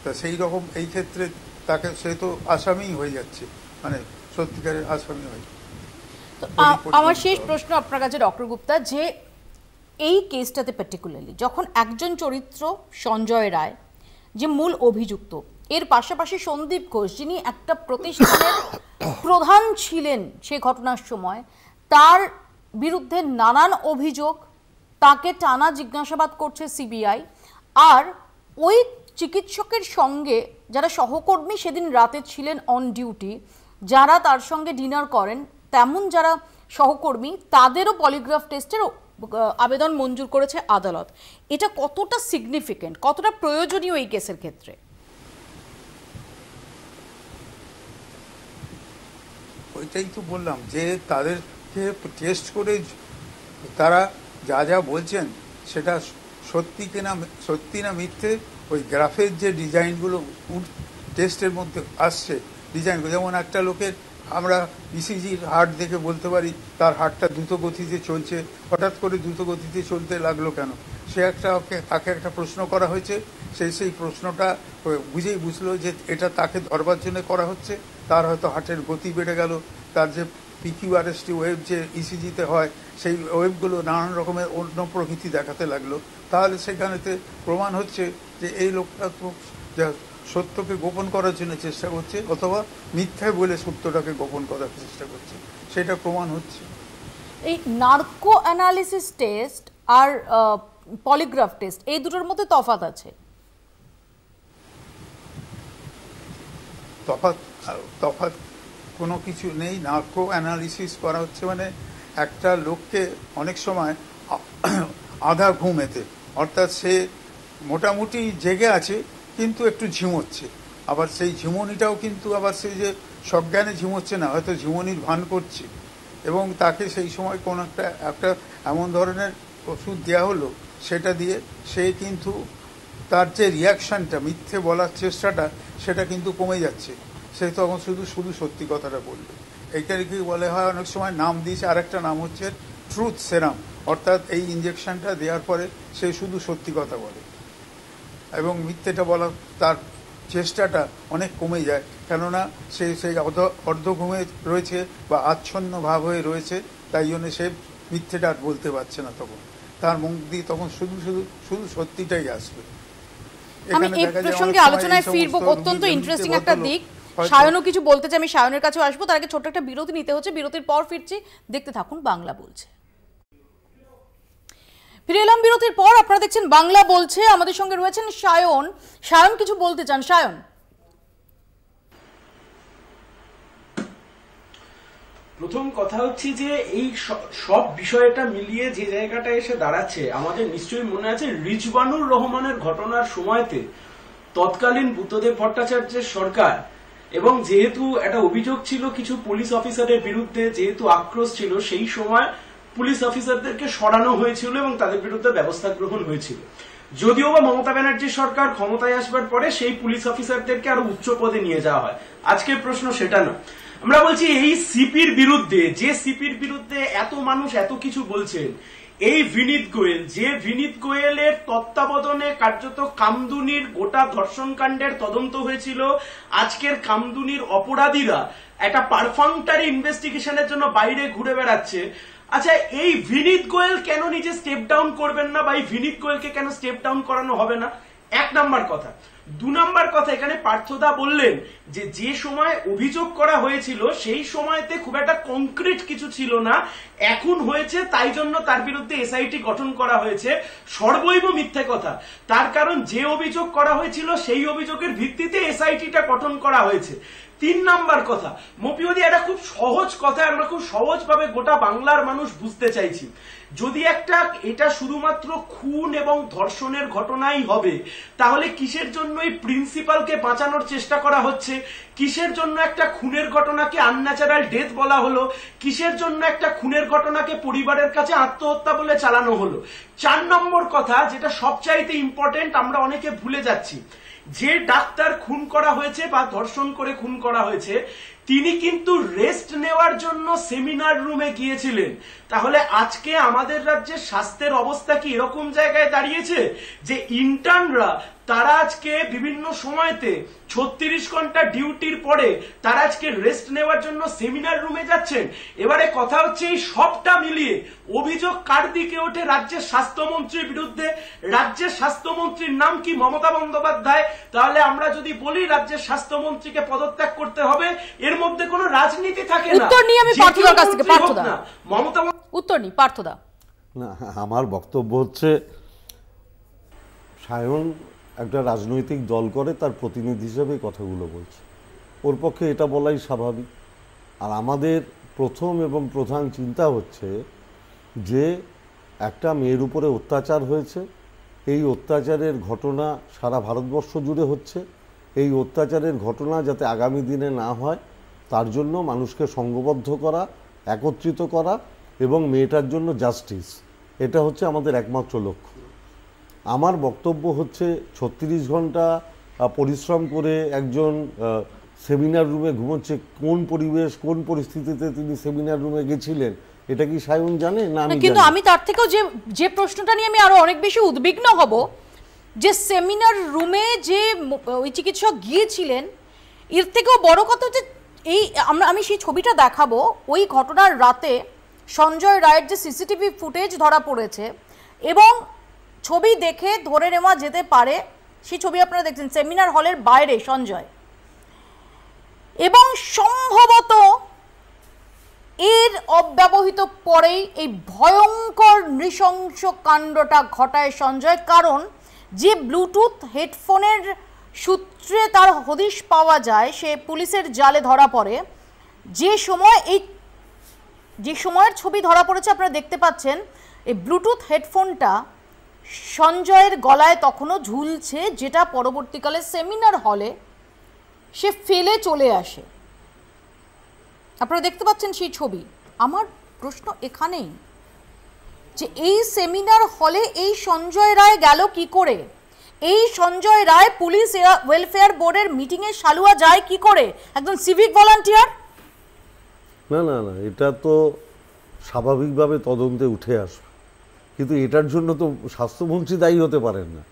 তা সেই রকম এই ক্ষেত্রে তাকে সে তো আসামিই হয়ে যাচ্ছে, মানে সত্যিকারের আসামি হয়ে। আমার শেষ প্রশ্ন আপনার কাছে ডক্টর গুপ্তা, যে এই কেসটাতে পার্টিকুলারলি যখন একজন চরিত্র সঞ্জয় রায় যে মূল অভিযুক্ত, এর পাশাপাশি সন্দীপ ঘোষ যিনি একটা প্রতিষ্ঠানের প্রধান ছিলেন সেই ঘটনার সময়, তার বিরুদ্ধে নানান অভিযোগ, তাকে টানা জিজ্ঞাসাবাদ করছে সিবিআই, আর ওই চিকিৎসকের সঙ্গে যারা সহকর্মী সেদিন রাতে ছিলেন অন ডিউটি, যারা তার সঙ্গে ডিনার করেন, তেমন যারা সহকর্মী, তাদেরও পলিগ্রাফ টেস্টের আবেদন মঞ্জুর করেছে আদালত। এটা কতটা সিগনিফিকেন্ট, কতটা প্রয়োজনীয় এই কেসের ক্ষেত্রে? ওইটাই তো বললাম যে তাদেরকে টেস্ট করে তারা যা যা বলছেন সেটা সত্যি না মিথ্যে, ওই গ্রাফের যে ডিজাইনগুলো টেস্টের মধ্যে আসছে, ডিজাইনগুলো, যেমন একটা লোকের আমরা ইসিজির হার্ট দেখে বলতে পারি তার হার্টটা দ্রুত গতিতে চলছে, হঠাৎ করে দ্রুত গতিতে চলতে লাগলো কেন? তাকে একটা প্রশ্ন করা হয়েছে, সেই প্রশ্নটা বুঝেই বুঝলো যে এটা তাকে ধরবার জন্য করা হচ্ছে, তার হয়তো হার্টের গতি বেড়ে গেল, তার যে পিকিউআরএসটি ওয়েভ যে ইসিজিতে হয় সেই ওয়েভগুলো নানান রকমের অন্য প্রকৃতি দেখাতে লাগলো, তাহলে সেখানেতে প্রমাণ হচ্ছে যে এই লোকটা তো সত্যকে গোপন করার জন্য চেষ্টা করছে, অথবা মিথ্যা বলে সত্যটাকে গোপন করার চেষ্টা করছে, সেটা প্রমাণ হচ্ছে। এই নার্কো অ্যানালিসিস টেস্ট আর পলিগ্রাফ টেস্ট, এই দুটোর মধ্যে তফাৎ আছে? তফাৎ কোনো কিছু নেই। নার্কো অ্যানালিসিস করা হচ্ছে মানে একটা লোককে অনেক সময় আধা ঘুমেতে, অর্থাৎ সে মোটামুটি জেগে আছে কিন্তু একটু ঝিমোচ্ছে, আবার সেই ঝিমুনিটাও কিন্তু আবার সেই যে সজ্ঞানে ঝিমোচ্ছে না, হয়তো ঝিমুনির ভান করছে, এবং তাকে সেই সময় কোনো একটা এমন ধরনের ওষুধ দেওয়া হলো, সেটা দিয়ে সে কিন্তু তার যে রিয়াকশানটা, মিথ্যে বলার চেষ্টাটা, সেটা কিন্তু কমে যাচ্ছে, সে তখন শুধু সত্যি কথাটা বলবে। এইটাকে বলে হয় অনেক সময় নাম দিয়েছে, আরেকটা নাম হচ্ছে ট্রুথ সেরাম, অর্থাৎ এই ইঞ্জেকশনটা দেওয়ার পরে সে শুধু সত্যি কথা বলে এবং মিথ্যেটা বলার তার চেষ্টাটা অনেক কমে যায়, কেননা সে সেই অর্ধঘুমে রয়েছে বা আচ্ছন্ন ভাব হয়ে রয়েছে, তাই জন্য সে মিথ্যেটা আর বলতে পারছে না, তখন তার মুখ দিয়ে তখন শুধু সত্যিটাই আসবে। আমি এই প্রসঙ্গে আলোচনায় ফিরবো, অত্যন্ত ইন্টারেস্টিং একটা দিক। সায়নও কিছু বলতে চাই, আমি সায়নের কাছেও আসবো, তার আগে ছোট্ট একটা বিরতি নিতে হচ্ছে, বিরতির পর ফিরছি, দেখতে থাকুন বাংলা বলছে। ফিরে এলাম বিরতির পর, আপনারা দেখছেন বাংলা বলছে, আমাদের সঙ্গে রয়েছেন সায়ন কিছু বলতে চান? সায়ন, প্রথম কথা হচ্ছে যে এই সব বিষয়টা মিলিয়ে যে জায়গাটা এসে দাঁড়াচ্ছে, আমাদের নিশ্চয়ই মনে আছে রিজওয়ানুর রহমানের ঘটনার সময়তে তৎকালীন বুদ্ধদেব ভট্টাচার্যের সরকার এবং যেহেতু একটা অভিযোগ ছিল কিছু পুলিশ অফিসারের বিরুদ্ধে, যেহেতু আক্রোশ ছিল, সেই সময় পুলিশ অফিসারদেরকে সরানো হয়েছিল এবং তাদের বিরুদ্ধে ব্যবস্থা গ্রহণ হয়েছিল। যদিও বা মমতা ব্যানার্জি সরকার ক্ষমতায় আসবার পরে সেই পুলিশ অফিসারদেরকে আরো উচ্চ পদে নিয়ে যাওয়া হয়। আজকের প্রশ্ন সেটা না, আমরা বলছি এই সিপির বিরুদ্ধে, যে সিপির বিরুদ্ধে এত মানুষ এত কিছু বলছেন, এই বিনীত গোয়েল, যে বিনীত গোয়েলের তত্ত্বাবধানে কার্যত কামদুনির গোটা ধর্ষণ কাণ্ডের তদন্ত হয়েছিল, আজকের কামদুনির অপরাধীরা একটা পারফাংটারি ইনভেস্টিগেশনের জন্য বাইরে ঘুরে বেড়াচ্ছে। আচ্ছা, এই বিনীত গোয়েল কেন নিজে স্টেপ ডাউন করবেন না, বা এই বিনীত গোয়েলকে কেন স্টেপ ডাউন করানো হবে না? এক নাম্বার কথা। দু নাম্বার কথা, এখানে পার্থদা বললেন যে সময় অভিযোগ করা হয়েছিল সেই সময়তে খুব একটা কংক্রিট কিছু ছিল না, এখন হয়েছে তাই জন্য তার বিরুদ্ধে এসআইটি গঠন করা হয়েছে। সর্বৈব মিথ্যে কথা। তার কারণ যে অভিযোগ করা হয়েছিল সেই অভিযোগের ভিত্তিতে এসআইটিটা গঠন করা হয়েছে। তিন নাম্বার কথা, মপিওদি একটা খুব সহজ কথা, আমরা খুব সহজভাবে গোটা বাংলার মানুষ বুঝতে চাইছি। যদি এটা শুধুমাত্র খুন এবং ধর্ষণের ঘটনাই হবে, তাহলে কিসের জন্য এই প্রিন্সিপালকে বাঁচানোর চেষ্টা করা হচ্ছে? কিসের জন্য একটা খুনের ঘটনাকে আনন্যাচারাল ডেথ বলা হলো? কিসের জন্য একটা খুনের ঘটনাকে পরিবারের কাছে আত্মহত্যা বলে চালানো হলো? 4 নম্বর কথা, যেটা সবচাইতে ইম্পর্টেন্ট, আমরা অনেকে ভুলে যাচ্ছি, যে ডাক্তার খুন করা হয়েছে বা ধর্ষণ করে খুন করা হয়েছে, তিনি কিন্তু রেস্ট নেওয়ার জন্য সেমিনার রুমে গিয়েছিলেন। তাহলে আজকে আমাদের রাজ্যের স্বাস্থ্যের অবস্থা কি এরকম জায়গায় দাঁড়িয়েছে যে ইন্টার্নরা তারা আজকে বিভিন্ন সময়তে 36 ঘন্টা ডিউটির পরে তারা আজকে রেস্ট নেওয়ার জন্য সেমিনার রুমে যাচ্ছেন? এবারে কথা হচ্ছে এই সবটা মিলিয়ে অভিযোগ কার দিকে ওঠে? রাজ্যের স্বাস্থ্যমন্ত্রীর বিরুদ্ধে। রাজ্যের স্বাস্থ্যমন্ত্রীর নাম কি? মমতা বন্দ্যোপাধ্যায়। তাহলে আমরা যদি বলি রাজ্যের স্বাস্থ্যমন্ত্রীকে পদত্যাগ করতে হবে, এর মধ্যে কোনো রাজনীতি থাকে না। উত্তর নিয়ে আমি পার্থদার কাছ থেকে, পার্থদা মমতা উত্তর নি পার্থদা। না, আমার বক্তব্য হচ্ছে সায়ন একটা রাজনৈতিক দল করে, তার প্রতিনিধি হিসেবে কথাগুলো বলছে, ওর পক্ষে এটা বলাই স্বাভাবিক। আর আমাদের প্রথম এবং প্রধান চিন্তা হচ্ছে যে একটা মেয়ের উপরে অত্যাচার হয়েছে, এই অত্যাচারের ঘটনা সারা ভারতবর্ষ জুড়ে হচ্ছে, এই অত্যাচারের ঘটনা যাতে আগামী দিনে না হয় তার জন্য মানুষকে সংঘবদ্ধ করা, একত্রিত করা এবং মেয়েটার জন্য জাস্টিস, এটা হচ্ছে আমাদের একমাত্র লক্ষ্য। আমার বক্তব্য হচ্ছে 36 ঘন্টা পরিশ্রম করে একজন সেমিনার রুমে ঘুমোচ্ছে, কোন পরিবেশ কোন পরিস্থিতিতে তিনি সেমিনার রুমে গেছিলেন এটা কি সায়ন জানে না? কিন্তু আমি তার থেকেও যে প্রশ্নটা নিয়ে আমি আরো অনেক বেশি উদ্বিগ্ন হব, যে সেমিনার রুমে যে ওই চিকিৎসক গিয়েছিলেন, এর থেকেও বড় কথা হচ্ছে আমি সেই ছবিটা দেখাবো, ওই ঘটনার রাতে সঞ্জয় রায়ের যে সিসিটিভি ফুটেজ ধরা পড়েছে এবং ছবি দেখে ধরে নেওয়া যেতে পারে, সেই ছবি আপনারা দেখছেন সেমিনার হলের বাইরে সঞ্জয়, এবং সম্ভবত এর অব্যবহিত পরেই এই ভয়ঙ্কর নৃশংস কাণ্ডটা ঘটায় সঞ্জয়। কারণ যে ব্লুটুথ হেডফোনের সূত্রে তার হদিশ পাওয়া যায়, সে পুলিশের জালে ধরা পড়ে। যে সময়ের ছবি ধরা পড়েছে আপনারা দেখতে পাচ্ছেন, এই ব্লুটুথ হেডফোনটা সঞ্জয়ের গলায় তখনও ঝুলছে, যেটা পরবর্তীকালে সেমিনার হলে সে ফেলে চলে আসে। আপনারা দেখতে পাচ্ছেন সেই ছবি। আমার প্রশ্ন এখানেই যে এই সেমিনার হলে এই সঞ্জয় রায় গেল কি করে? এই সঞ্জয় রায় পুলিশ ওয়েলফেয়ার বোর্ডের মিটিংয়ে সালুয়া যায় কি করে? একজন সিভিক ভলান্টিয়ার? না না না, এটা তো স্বাভাবিকভাবে তদন্তে উঠে আসবে, কিন্তু এটার জন্য তো স্বাস্থ্যমন্ত্রী দায়ী হতে পারেন না।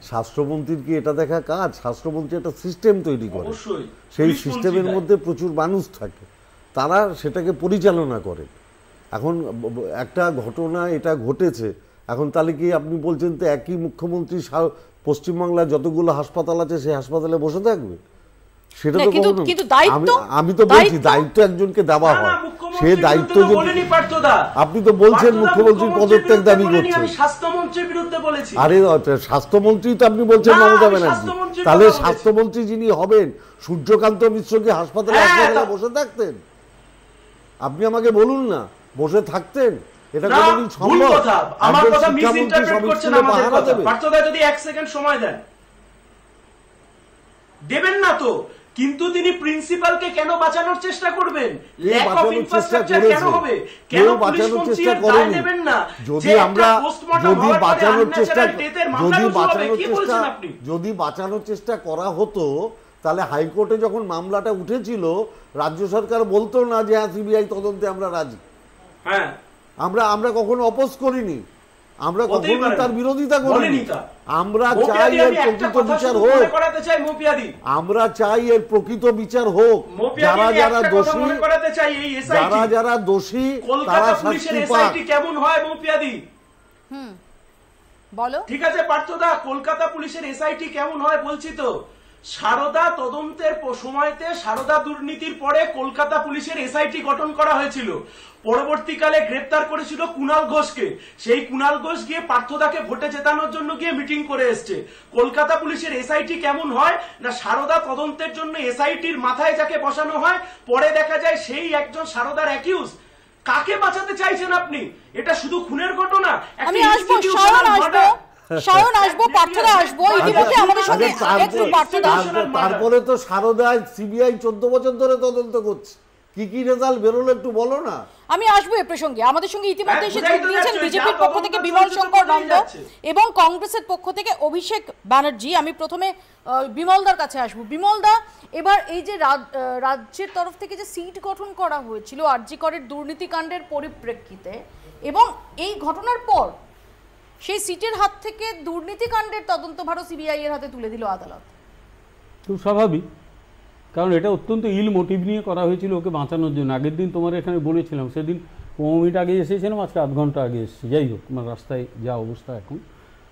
স্বাস্থ্যমন্ত্রীর কি এটা দেখা কাজ? স্বাস্থ্যমন্ত্রী একটা সিস্টেম তৈরি করে, সেই সিস্টেমের মধ্যে প্রচুর মানুষ থাকে, তারা সেটাকে পরিচালনা করে। এখন একটা ঘটনা এটা ঘটেছে, এখন তাহলে কি আপনি বলছেন তো একই মুখ্যমন্ত্রী পশ্চিমবাংলার যতগুলো হাসপাতাল আছে সেই হাসপাতালে বসে থাকবে? সেটা তো আমি তো বলছি দায়িত্ব একজনকে দেওয়া হয়, সে দায়িত্ব আপনি তো বলছেন মুখ্যমন্ত্রীর পদত্যাগ দাবি করছেন। আরে স্বাস্থ্যমন্ত্রী তো আপনি বলছেন মমতা ব্যানার্জি, তাহলে স্বাস্থ্যমন্ত্রী যিনি হবেন সূর্যকান্ত মিশ্র কি হাসপাতালে বসে থাকতেন? আপনি আমাকে বলুন না, বসে থাকতেন? এটা কোনদিন সম্ভব? আমার কথা মিস ইন্টারপ্রেট করছেন আমাদের কথা। পার্থদা যদি 1 সেকেন্ড সময় দেন, দেবেন না তো। কিন্তু তিনি প্রিন্সিপালকে কেন বাঁচানোর চেষ্টা করবেন? ল্যাক অফ বাঁচানোর চেষ্টা ইনফ্রাস্ট্রাকচার কেন করেছে? হবে? কেউ কেন পুলিশ বাঁচানোর মন্ত্রী চেষ্টা এর দায় করেনি। নেবেন না? যদি যে একটা আমরা postmortem যদি হওয়ার পরে বাঁচানোর চেষ্টা unnatural death এর মামলা রুজু হবে। কি বলছেন আপনি? যদি বাঁচানোর চেষ্টা করা হতো তাহলে হাইকোর্টে যখন মামলাটা উঠেছিল রাজ্য সরকার বলতো না যে হ্যাঁ সিবিআই তদন্তে আমরা রাজি। হ্যাঁ, আমরা কখনো অপোজ করিনি, আমরা হতেই কখনো পারে তার না। বিরোধিতা বলেনি করিনি। তা। আমরা চাই মোপিয়াদি, এর আমি একটা প্রকৃত কথা বিচার শুধু হোক, মনে করাতে চাই মোপিয়াদি। আমরা চাই এর প্রকৃত বিচার হোক। মোপিয়াদি, যারা আমি যারা একটা কথা দোষী, মনে করাতে চাই, এই SIT যারা যারা দোষী তারা কলকাতা পুলিশের শাস্তি পাক। SIT কেমন হয় মোপিয়াদি? বলো। ঠিক আছে পার্থদা, কলকাতা পুলিশের SIT কেমন হয় বলছি তো। সারদা তদন্তের সময়তে, সারদা দুর্নীতির পরে কলকাতা পুলিশের SIT গঠন করা হয়েছিল। পরবর্তীকালে গ্রেপ্তার করেছিল কুণাল ঘোষকে। সেই কুণাল ঘোষ গিয়ে পার্থদাকে ভোটে জেতানোর জন্য গিয়ে মিটিং করে এসছে। কলকাতা পুলিশের SIT কেমন হয় না, সারদা তদন্তের জন্য SITর মাথায় যাকে বসানো হয়, পরে দেখা যায় সেই একজন সারদার অ্যাকিউজ। কাকে বাঁচাতে চাইছেন আপনি? এটা শুধু খুনের ঘটনা? আমি আসবো, সায়ন আসবো, পার্থদা আসবো। ইতিমধ্যে আমাদের সঙ্গে একটু পার্থদা। তারপরে তো সারদা সিবিআই 14 বছর ধরে তদন্ত করছে, কি রেজাল্ট বেরোলো একটু বলো না। আমি আসবো এ প্রসঙ্গে। আমাদের সঙ্গে ইতিমধ্যে এসে যোগ দিয়েছেন বিজেপির পক্ষ থেকে বিমল শঙ্কর নন্দ এবং কংগ্রেসের পক্ষ থেকে অভিষেক ব্যানার্জি। আমি প্রথমে বিমলদার কাছে আসবো। বিমলদা, এবার এই যে রাজ্যের তরফ থেকে যে সিট গঠন করা হয়েছিল আরজি করের দুর্নীতিকাণ্ডের পরিপ্রেক্ষিতে এবং এই ঘটনার পর সেই সিটের হাত থেকে দুর্নীতিকাণ্ডের তদন্তভারও সিবিআই এর হাতে তুলে দিল আদালত। খুব স্বাভাবিক, কারণ এটা অত্যন্ত ইল মোটিভ নিয়ে করা হয়েছিল ওকে বাঁচানোর জন্য। আগের দিন তোমার এখানে বলেছিলাম, সেদিন 15 মিনিট আগে এসেছিলাম, আজকে আধ ঘন্টা আগে এসেছি। যাই হোক, আমার রাস্তায় যা অবস্থা এখন,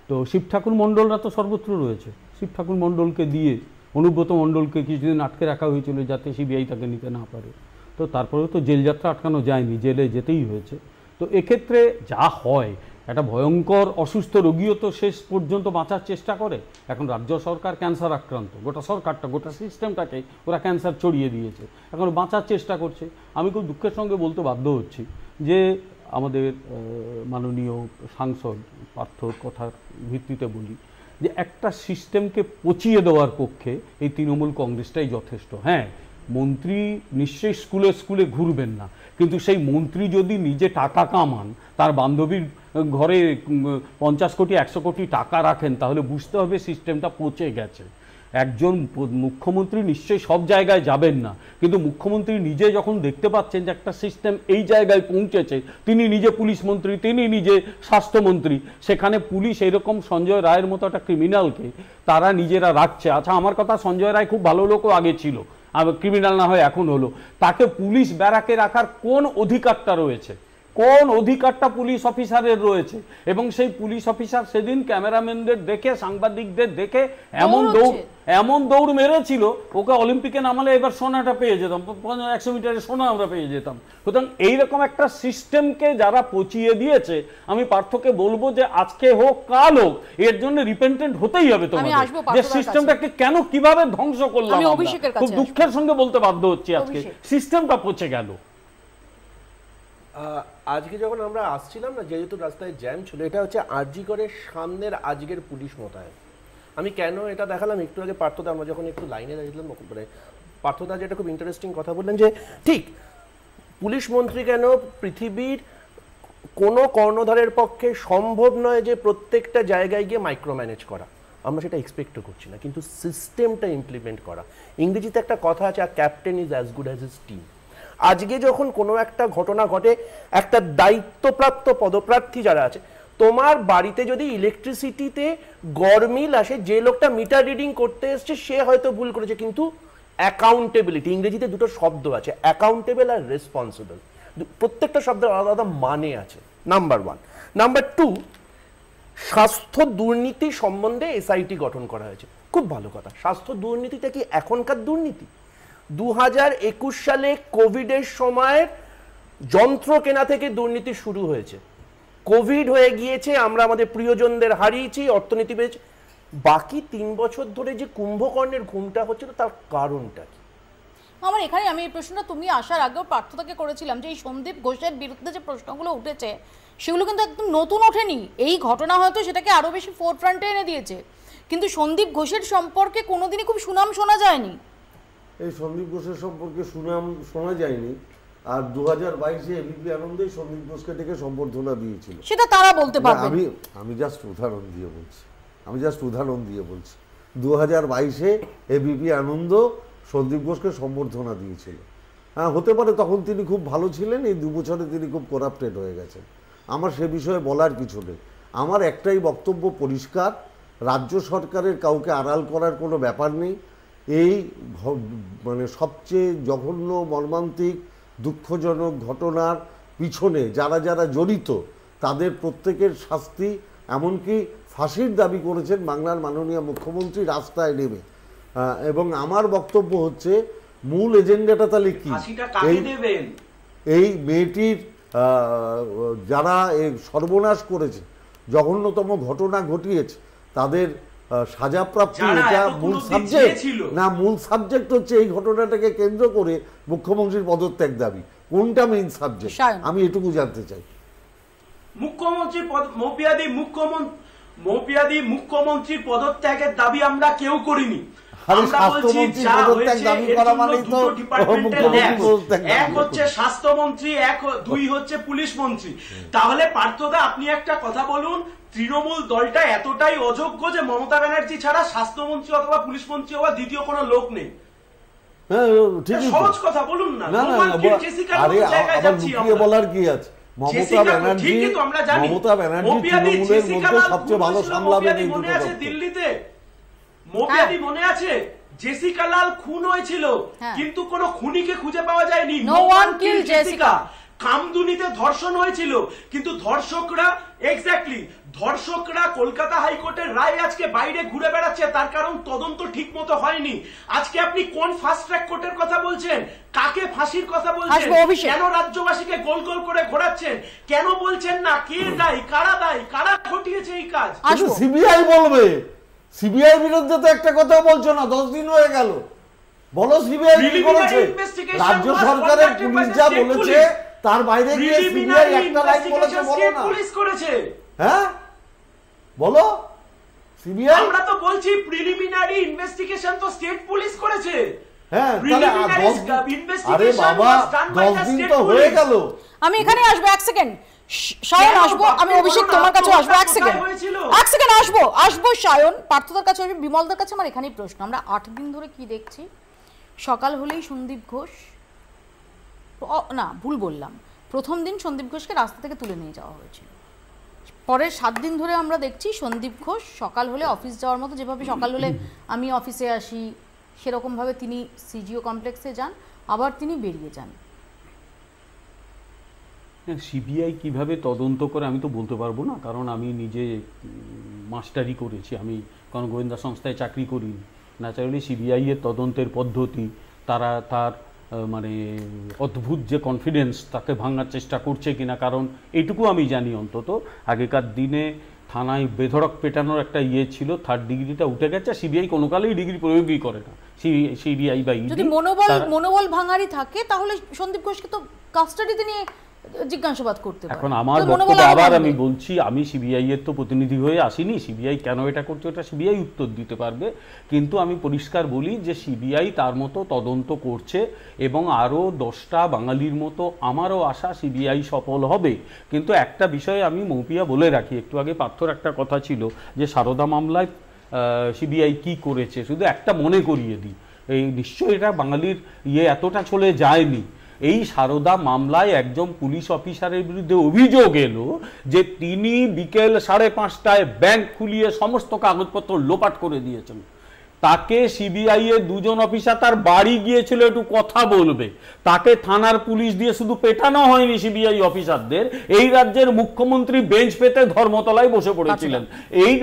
তো শিব ঠাকুর মণ্ডলরা তো সর্বত্র রয়েছে। শিব ঠাকুর মণ্ডলকে দিয়ে অনুব্রত মণ্ডলকে কিছুদিন আটকে রাখা হয়েছিল যাতে সিবিআই তাকে নিতে না পারে। তো তারপরেও তো জেল যাত্রা আটকানো যায়নি, জেলে যেতেই হয়েছে। তো এক্ষেত্রে যা হয়, একটা ভয়ঙ্কর অসুস্থ রোগীও তো শেষ পর্যন্ত বাঁচার চেষ্টা করে। এখন রাজ্য সরকার ক্যান্সার আক্রান্ত, গোটা সরকারটা, গোটা সিস্টেমটাকে ওরা ক্যান্সার ছড়িয়ে দিয়েছে, এখন বাঁচার চেষ্টা করছে। আমি খুব দুঃখের সঙ্গে বলতে বাধ্য হচ্ছি যে আমাদের মাননীয় সাংসদ পার্থর কথার ভিত্তিতে বলি যে একটা সিস্টেমকে পচিয়ে দেওয়ার পক্ষে এই তৃণমূল কংগ্রেসটাই যথেষ্ট। হ্যাঁ, মন্ত্রী নিশ্চয়ই স্কুলে স্কুলে ঘুরবেন না, কিন্তু সেই মন্ত্রী যদি নিজে টাকা কামান, তার বান্ধবীর ঘরে 50 কোটি 100 কোটি টাকা রাখেন, তাহলে বুঝতে হবে সিস্টেমটা পচে গেছে। একজন মুখ্যমন্ত্রী নিশ্চয়ই সব জায়গায় যাবেন না, কিন্তু মুখ্যমন্ত্রী নিজে যখন দেখতে পাচ্ছেন যে একটা সিস্টেম এই জায়গায় পৌঁছেছে, তিনি নিজে পুলিশ মন্ত্রী, তিনি নিজে স্বাস্থ্যমন্ত্রী, সেখানে পুলিশ এরকম সঞ্জয় রায়ের মতো একটা ক্রিমিনালকে তারা নিজেরা রাখছে। আচ্ছা, আমার কথা, সঞ্জয় রায় খুব ভালো লোকও আগে ছিল, ক্রিমিনাল না হয় এখন হলো, তাকে পুলিশ ব্যারাকে রাখার কোন অধিকারটা রয়েছে? কোন অধিকারটা পুলিশ অফিসারের রয়েছে? এবং সেই পুলিশ অফিসার সেদিন ক্যামেরাম্যানদের দেখে, সাংবাদিকদের দেখে এমন দৌড় মেরেছিল, ওকে অলিম্পিকে নামালে এবার সোনাটা পেয়ে যেতাম, 100 মিটারে সোনা আমরা পেয়ে যেতাম। সুতরাং এইরকম একটা সিস্টেমকে যারা পচিয়ে দিয়েছে, আমি পার্থকে বলবো যে আজকে হোক কাল হোক, এর জন্য রিপেন্টেন্ট হতেই হবে তোমাদের, যে সিস্টেমটাকে কেন কিভাবে ধ্বংস করলাম। খুব দুঃখের সঙ্গে বলতে বাধ্য হচ্ছি, আজকে সিস্টেমটা পচে গেল। আজকে যখন আমরা আসছিলাম না, যেহেতু রাস্তায় জ্যাম ছিল, এটা হচ্ছে আরজি করের সামনের আজকের পুলিশ মোতায়েন। আমি কেন এটা দেখালাম, একটু আগে পার্থদা, আমরা যখন একটু লাইনে দাঁড়িয়েছিলাম, মানে পার্থদা যেটা খুব ইন্টারেস্টিং কথা বললেন যে ঠিক পুলিশ মন্ত্রী কেন পৃথিবীর কোনো কর্ণধারের পক্ষে সম্ভব নয় যে প্রত্যেকটা জায়গায় গিয়ে মাইক্রো ম্যানেজ করা, আমরা সেটা এক্সপেক্টও করছি না, কিন্তু সিস্টেমটা ইমপ্লিমেন্ট করা। ইংরেজিতে একটা কথা আছে, captain is as good as his team. আজকে যখন কোনো একটা ঘটনা ঘটে, একটা দায়িত্বপ্রাপ্ত পদপ্রার্থী যারা আছে, তোমার বাড়িতে যদি ইলেকট্রিসিটিতে গরমিল আসে, যে লোকটা মিটার রিডিং করতে এসছে সে হয়তো ভুল করেছে, কিন্তু অ্যাকাউন্টেবিলিটি, ইংরেজিতে দুটো শব্দ আছে, অ্যাকাউন্টেবল আর রেসপন্সিবল, প্রত্যেকটা শব্দের আলাদা আলাদা মানে আছে, নাম্বার 1। নাম্বার 2, স্বাস্থ্য দুর্নীতি সম্বন্ধে এসআইটি গঠন করা হয়েছে, খুব ভালো কথা। স্বাস্থ্য দুর্নীতিটা কি এখনকার দুর্নীতি? 2021 সালে কোভিডের সময় যন্ত্র কেনা থেকে দুর্নীতি শুরু হয়েছে, কোভিড হয়ে গিয়েছে, আমরা আমাদের প্রিয়জনদের হারিয়েছি, অর্থনীতি বেড়েছে, বাকি 3 বছর ধরে যে কুম্ভকর্ণের ঘুমটা হচ্ছিল তার কারণটা কি? আমার এখানে, আমি এই প্রশ্নটা তুমি আসার আগেও পার্থতাকে করেছিলাম যে এই সন্দীপ ঘোষের বিরুদ্ধে যে প্রশ্নগুলো উঠেছে সেগুলো কিন্তু একদম নতুন ওঠেনি, এই ঘটনা হয়তো সেটাকে আরো বেশি ফোরফ্রন্টে এনে দিয়েছে, কিন্তু সন্দীপ ঘোষের সম্পর্কে কোনোদিনই খুব সুনাম শোনা যায়নি। এই সন্দীপ ঘোষের সম্পর্কে সুনাম শোনা যায়নি। আর 2022-এ এবিপি আনন্দেই সন্দীপ ঘোষকে ডেকে সম্বর্ধনা দিয়েছিল, সেটা তারা বলতে পারবে। আমি জাস্ট উদাহরণ দিয়ে বলছি 2022-এ এবিপি আনন্দ সন্দীপ ঘোষকে সম্বর্ধনা দিয়েছিল। হ্যাঁ, হতে পারে তখন তিনি খুব ভালো ছিলেন, এই 2 বছরে তিনি খুব করাপ্টেড হয়ে গেছেন। আমার সে বিষয়ে বলার কিছু নেই। আমার একটাই বক্তব্য পরিষ্কার, রাজ্য সরকারের কাউকে আড়াল করার কোনো ব্যাপার নেই। এই মানে সবচেয়ে জঘন্য, মর্মান্তিক, দুঃখজনক ঘটনার পিছনে যারা যারা জড়িত তাদের প্রত্যেকের শাস্তি, এমনকি ফাঁসির দাবি করেছেন বাংলার মাননীয় মুখ্যমন্ত্রী রাস্তায় নেমে। এবং আমার বক্তব্য হচ্ছে মূল এজেন্ডাটা তাহলে কি? এই মেয়েটির যারা এই সর্বনাশ করেছে, জঘন্যতম ঘটনা ঘটিয়েছে, তাদের সাজাপ্রাপ্তি, এটা মূল সাবজেক্ট না? মূল সাবজেক্ট হচ্ছে এই ঘটনাটাকে কেন্দ্র করে মুখ্যমন্ত্রীর পদত্যাগ দাবি। কোনটা মেইন সাবজেক্ট আমি এটুকু জানতে চাই। মুখ্যমন্ত্রীর পদত্যাগের দাবি আমরা কেউ করিনি। এক হচ্ছে স্বাস্থ্যমন্ত্রী, দুই হচ্ছে পুলিশ মন্ত্রী। তাহলে পার্থদা আপনি একটা কথা বলুন, তৃণমূল দলটা এতটাই অযোগ্য যে মমতা ব্যানার্জি ছাড়া স্বাস্থ্যমন্ত্রী অথবা পুলিশ মন্ত্রী হওয়ার দ্বিতীয় কোনো লোক নেই? সহজ কথা বলুন না। বলার কি আছে? মমতা ব্যানার্জি তৃণমূলের মধ্যে সবচেয়ে ভালো সামলাবেন এই দুটো দপ্তর। দিল্লিতে মোপিয়াদি মনে আছে? জেসিকা লাল খুন হয়েছিল, কিন্তু কোনো খুনিকে খুঁজে পাওয়া যায়নি। নো ওয়ান কিল জেসিকা। কামদুনিতে ধর্ষণ হয়েছিল, কিন্তু ধর্ষকরা কলকাতা হাইকোর্টের রায় আজকে বাইরে ঘুরে বেড়াচ্ছে, তার কারণ তদন্ত ঠিক মতো হয়নি। আজকে আপনি কোন ফাস্ট ট্র্যাক কোর্টের কথা বলছেন? কাকে ফাঁসির কথা বলছেন? কেন রাজ্যবাসীকে গোল গোল করে ঘোরাচ্ছেন? কেন বলছেন না কে দায়ী, কারা দায়ী, কারা ঘটিয়েছে এই কাজ? সিবিআই বলবে। সিবিআই বিরুদ্ধে তো একটা কথা বলছো না, 10 দিন হয়ে গেল। বলো সিবিআই কি করেছে? রাজ্য সরকারের পুলিশ যা বলেছে তার বাইরে গিয়ে সিবিআই একটা লাইন বলেছে, বলো না। পুলিশ করেছে, হ্যাঁ বলো। সিবিআই আমরা তো বলছি প্রিলিমিনারি ইনভেস্টিগেশন তো স্টেট পুলিশ করেছে। হ্যাঁ, আরে বাবা 10 দিন তো হয়ে গেল। আমি এখানে আসবো 1 সেকেন্ড, সায়ন আসবো, আমি অভিষেক তোমার কাছে আসবো 1 সেকেন্ড আসবো সায়ন, পার্থদার কাছে আসবো, বিমলদার কাছে। আমার এখানেই প্রশ্ন, আমরা 8 দিন ধরে কি দেখছি? সকাল হলেই সন্দীপ ঘোষ, না ভুল বললাম, প্রথম দিন সন্দীপ ঘোষকে রাস্তা থেকে তুলে নিয়ে যাওয়া হয়েছিল। পরের 7 দিন ধরে আমরা দেখছি সন্দীপ ঘোষ সকাল হলে অফিস যাওয়ার মতো, যেভাবে সকাল হলে আমি অফিসে আসি সেরকমভাবে তিনি সিজিও কমপ্লেক্সে যান, আবার তিনি বেরিয়ে যান। সিবিআই কিভাবে তদন্ত করে আমি তো বলতে পারবো না, কারণ আমি নিজে মাস্টারি করেছি, আমি কোনো গোয়েন্দা সংস্থায় চাকরি করিনি। ন্যাচারালি সিবিআই এর তদন্তের পদ্ধতি, তারা তার মানে অদ্ভুত যে কনফিডেন্স তাকে ভাঙার চেষ্টা করছে কিনা, কারণ এইটুকু আমি জানি অন্তত আগেকার দিনে থানায় বেধড়ক পেটানোর একটা ছিল, 3rd ডিগ্রিটা উঠে গেছে, সিবিআই কোনো কালেই ডিগ্রি প্রয়োগই করে না। সিবিআই বা যদি মনোবল ভাঙারই থাকে তাহলে সন্দীপ ঘোষকে তো কাস্টাডিতে নিয়ে জিজ্ঞাসাবাদ করতে পারে। এখন আমার বক্তব্য আবার আমি বলছি, আমি সিবিআই এর তো প্রতিনিধি হয়ে আসিনি, সিবিআই কেন এটা করছে ওটা সিবিআই উত্তর দিতে পারবে। কিন্তু আমি পরিষ্কার বলি যে সিবিআই তার মতো তদন্ত করছে এবং আরও 10টা বাঙালির মতো আমারও আশা সিবিআই সফল হবে। কিন্তু একটা বিষয়ে আমি মৌপিয়া বলে রাখি, একটু আগে পার্থর একটা কথা ছিল যে সারদা মামলায় সিবিআই কি করেছে, শুধু একটা মনে করিয়ে দিই, এই নিশ্চয়ই এটা বাঙালির এতটা চলে যায়নি। এই সারদা মামলায় একজন পুলিশ অফিসারের বিরুদ্ধে অভিযোগ এলো যে তিনি বিকেল 5:30টায় ব্যাংক খুলিয়ে সমস্ত কাগজপত্র লোপাট করে দিয়েছেন। তাকে সিবিআই এর 2জন অফিসার তার বাড়ি গিয়েছিল একটু কথা বলবে, তাকে থানার পুলিশ দিয়ে শুধু পেটানো হয়নি সিবিআই অফিসারদের, এই রাজ্যের মুখ্যমন্ত্রী বেঞ্চ পেতে ধর্মতলায় বসে পড়েছিলেন। এই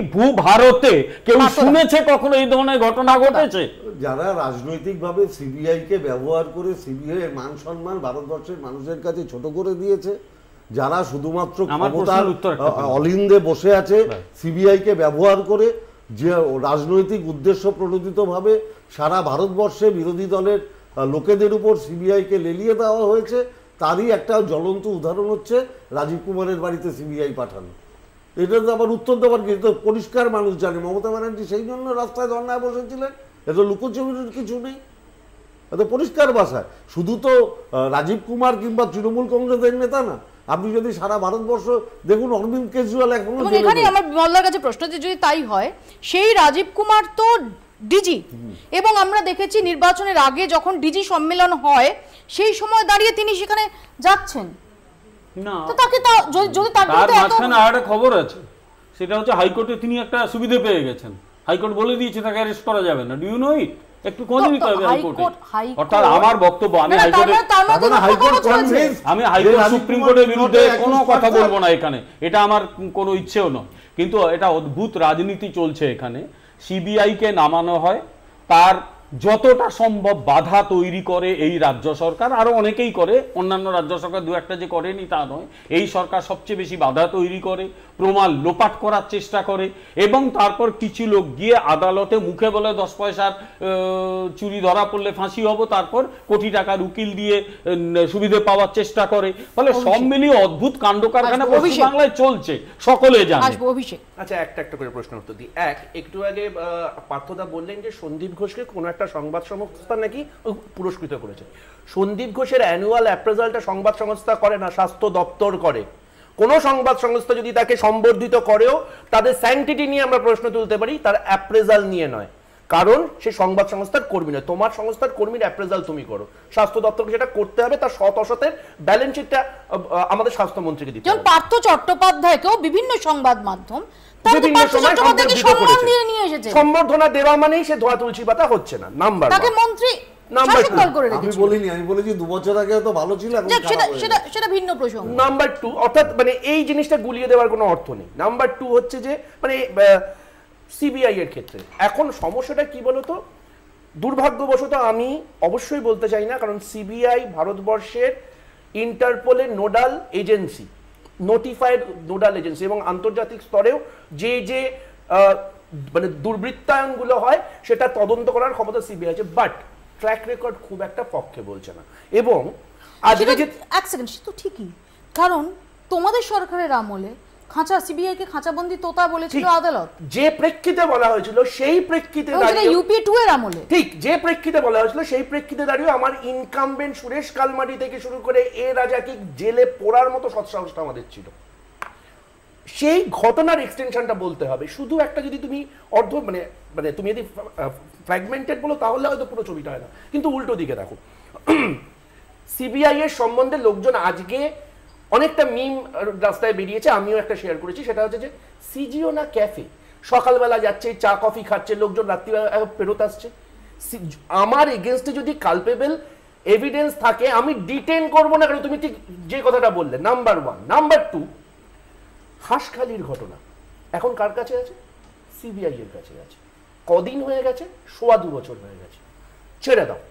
ভারতে কেউ শুনেছে কখনো এই ধরনের ঘটনা ঘটেছে? যারা রাজনৈতিকভাবে সিবিআই কে ব্যবহার করে সিবিআই এর মান সম্মান ভারতবর্ষের মানুষের কাছে ছোট করে দিয়েছে, যারা শুধুমাত্র ক্ষমতার অলিন্দে বসে আছে সিবিআই কে ব্যবহার করে, যে রাজনৈতিক উদ্দেশ্য প্রণোদিতভাবে সারা ভারতবর্ষে বিরোধী দলের লোকেদের উপর সিবিআই কে লেলিয়ে দেওয়া হয়েছে, তারই একটা জ্বলন্ত উদাহরণ হচ্ছে রাজীব কুমারের বাড়িতে সিবিআই পাঠানো। এটা তো আবার উত্তর দেওয়ার কি, তো পরিষ্কার মানুষ জানে মমতা ব্যানার্জি সেই জন্য রাস্তায় ধর্নায় বসেছিলেন, এটা লুকোচুরির কিছু নেই। এত পরিষ্কার ভাষায়। শুধু তো রাজীব কুমার কিংবা তৃণমূল কংগ্রেসের নেতা না, আপনি যদি সারা ভারতবর্ষ দেখুন অরবিন্দ কেজরিওয়াল এখনো। এখানে আমার বিমলদার কাছে প্রশ্ন, যে যদি তাই হয়, সেই রাজীব কুমার তো ডিজি, এবং আমরা দেখেছি নির্বাচনের আগে যখন ডিজি সম্মেলন হয় সেই সময় দাঁড়িয়ে তিনি সেখানে যাচ্ছেন না, তো তাকে যদি তার মাঝখানে আর একটা খবর আছে, সেটা হচ্ছে হাইকোর্টে তিনি একটা সুবিধা পেয়ে গেছেন। হাইকোর্ট বলে দিয়েছে তাকে অ্যারেস্ট করা যাবে না। ডু ইউ নো ইট? একটু খোঁজ নিতে হবে হাইকোর্টে। অর্থাৎ আমার বক্তব্য, আমি হাইকোর্ট সুপ্রিম কোর্টের বিরুদ্ধে কোনো কথা বলবো না এখানে, এটা আমার কোনো ইচ্ছেও নয়, কিন্তু এটা অদ্ভুত রাজনীতি চলছে এখানে। সিবিআই কে নামানো হয়, তার যতটা সম্ভব বাধা তৈরি করে এই রাজ্য সরকার, আরো অনেকেই করে, অন্যান্য রাজ্য সরকার দু একটা যে করেনি তা নয়, এই সরকার সবচেয়ে বেশি বাধা তৈরি করে, প্রমাণ লোপাট করার চেষ্টা করে, এবং তারপর কিছু লোক গিয়ে আদালতে মুখে বলে 10 পয়সার চুরি ধরা পড়লে ফাঁসি হবো, তারপর কোটি টাকার উকিল দিয়ে সুবিধে পাওয়ার চেষ্টা করে। ফলে সব মিলিয়ে অদ্ভুত কাণ্ড কারখানা পশ্চিম বাংলায় চলছে, সকলে জানে। আচ্ছা, একটা করে প্রশ্ন উত্তর দিই। একটু আগে পার্থদা বললেন যে সন্দীপ ঘোষকে কোনো একটা সংবাদ সংস্থা নাকি পুরস্কৃত করেছে। সন্দীপ ঘোষের অ্যানুয়াল অ্যাপ্রেজালটা সংবাদ সংস্থা করে না, স্বাস্থ্য দপ্তর করে। কোন সংবাদ সংস্থা যদি তাকে সম্বর্ধিত করেও তাদের স্যাংটিটি নিয়ে আমরা প্রশ্ন তুলতে পারি, তার অ্যাপ্রেজাল নিয়ে নয়, কারণ সে সংবাদ সংস্থার কর্মী নয়। তোমার সংস্থার কর্মীর অ্যাপ্রেজাল তুমি করো, স্বাস্থ্য দপ্তরকে যেটা করতে হবে তার সৎ অসতের ব্যালেন্স শিটটা আমাদের স্বাস্থ্যমন্ত্রীকে দিতে হবে। পার্থ চট্টোপাধ্যায়কেও বিভিন্ন সংবাদ মাধ্যম সম্বর্ধনা দেওয়া মানেই সে ধোয়া তুলসী পাতা হচ্ছে না। নাম্বার মন্ত্রী নাম্বার 2 বছর আগে তো ভালো ছিল, সেটা ভিন্ন প্রসঙ্গ। নাম্বার 2, অর্থাৎ মানে এই জিনিসটা গুলিয়ে দেওয়ার কোনো অর্থ নেই। নাম্বার 2 হচ্ছে যে মানে সিবিআই এর ক্ষেত্রে এখন সমস্যাটা কি বলতো, দুর্ভাগ্যবশত আমি অবশ্যই বলতে চাই না, কারণ সিবিআই ভারতবর্ষের ইন্টারপোলের nodal agency, notified nodal agency, এবং আন্তর্জাতিক স্তরেও যে যে মানে দুর্বৃত্তায়নগুলো হয় সেটা তদন্ত করার ক্ষমতা সিবিআই আছে, বাট ট্র্যাক রেকর্ড খুব একটা পক্ষে বলছে না। এবং আজকে যে এক সেকেন্ড, সে তো ঠিকই, কারণ তোমাদের সরকারের আমলে খাঁচা সিবিআই কে খাঁচাবন্দি তোতা বলেছিল আদালত, যে প্রেক্ষিতে বলা হয়েছিল সেই প্রেক্ষিতে দাঁড়িয়ে ইউপি 2 এর আমলে ঠিক যে প্রেক্ষিতে বলা হয়েছিল সেই প্রেক্ষিতে দাঁড়িয়ে আমার ইনকামবেন্ট সুরেশ কালমাটি থেকে শুরু করে এ রাজাকে জেলে পোড়ার মতো সৎসাহসটা আমাদের ছিল। সেই ঘটনার এক্সটেনশনটা বলতে হবে। শুধু একটা যদি তুমি অর্ধ মানে মানে তুমি যদি ফ্র্যাগমেন্টেড বলো তাহলে হয়তো পুরো ছবিটা হয় না, কিন্তু উল্টো দিকে দেখো, সিবিআই এর সম্বন্ধে লোকজন আজকে অনেকটা মিম রাস্তায় বেরিয়েছে, আমিও একটা শেয়ার করেছি, সেটা হচ্ছে যে সিজিও না ক্যাফে, সকালবেলা যাচ্ছে চা কফি খাচ্ছে, লোকজন রাত্রিবেলা ফেরত আসছে। আমার এগেনস্টে যদি কালপেবল এভিডেন্স থাকে আমি ডিটেন করবো না, কারণ তুমি ঠিক যে কথাটা বললে, নাম্বার 1। নাম্বার 2, হাঁসখালির ঘটনা এখন কার কাছে আছে? সিবিআই এর কাছে আছে। কদিন হয়ে গেছে? 2.25 বছর হয়ে গেছে। ছেড়ে দাও,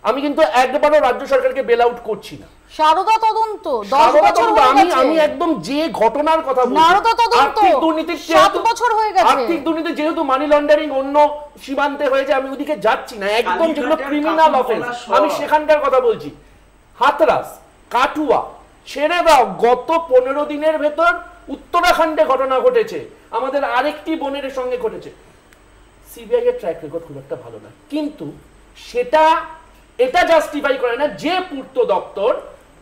আমি কিন্তু একবারও রাজ্য সরকারকে বেল আউট করছি না। সারদা তদন্ত 10 বছর হয়ে গেছে। আমি একদম যে ঘটনার কথা বলছি, সারদা তদন্ত আর্থিক দুর্নীতি 7 বছর হয়ে গেছে। আর্থিক দুর্নীতি যেহেতু মানি লন্ডারিং অন্য সীমান্তে হয়েছে, আমি ওদিকে যাচ্ছি না, একদম যেগুলো ক্রিমিনাল অফেন্স আমি সেখানকার কথা বলছি। হাতরাস, কাটুয়া, ছেড়ে দাও, গত 15 দিনের ভেতর উত্তরাখণ্ডে ঘটনা ঘটেছে, আমাদের আরেকটি বোনের সঙ্গে ঘটেছে। সিবিআই এর ট্র্যাক রেকর্ড খুব একটা ভালো না, কিন্তু সেটা এটা জাস্টিফাই করে না যে পূর্ত দপ্তর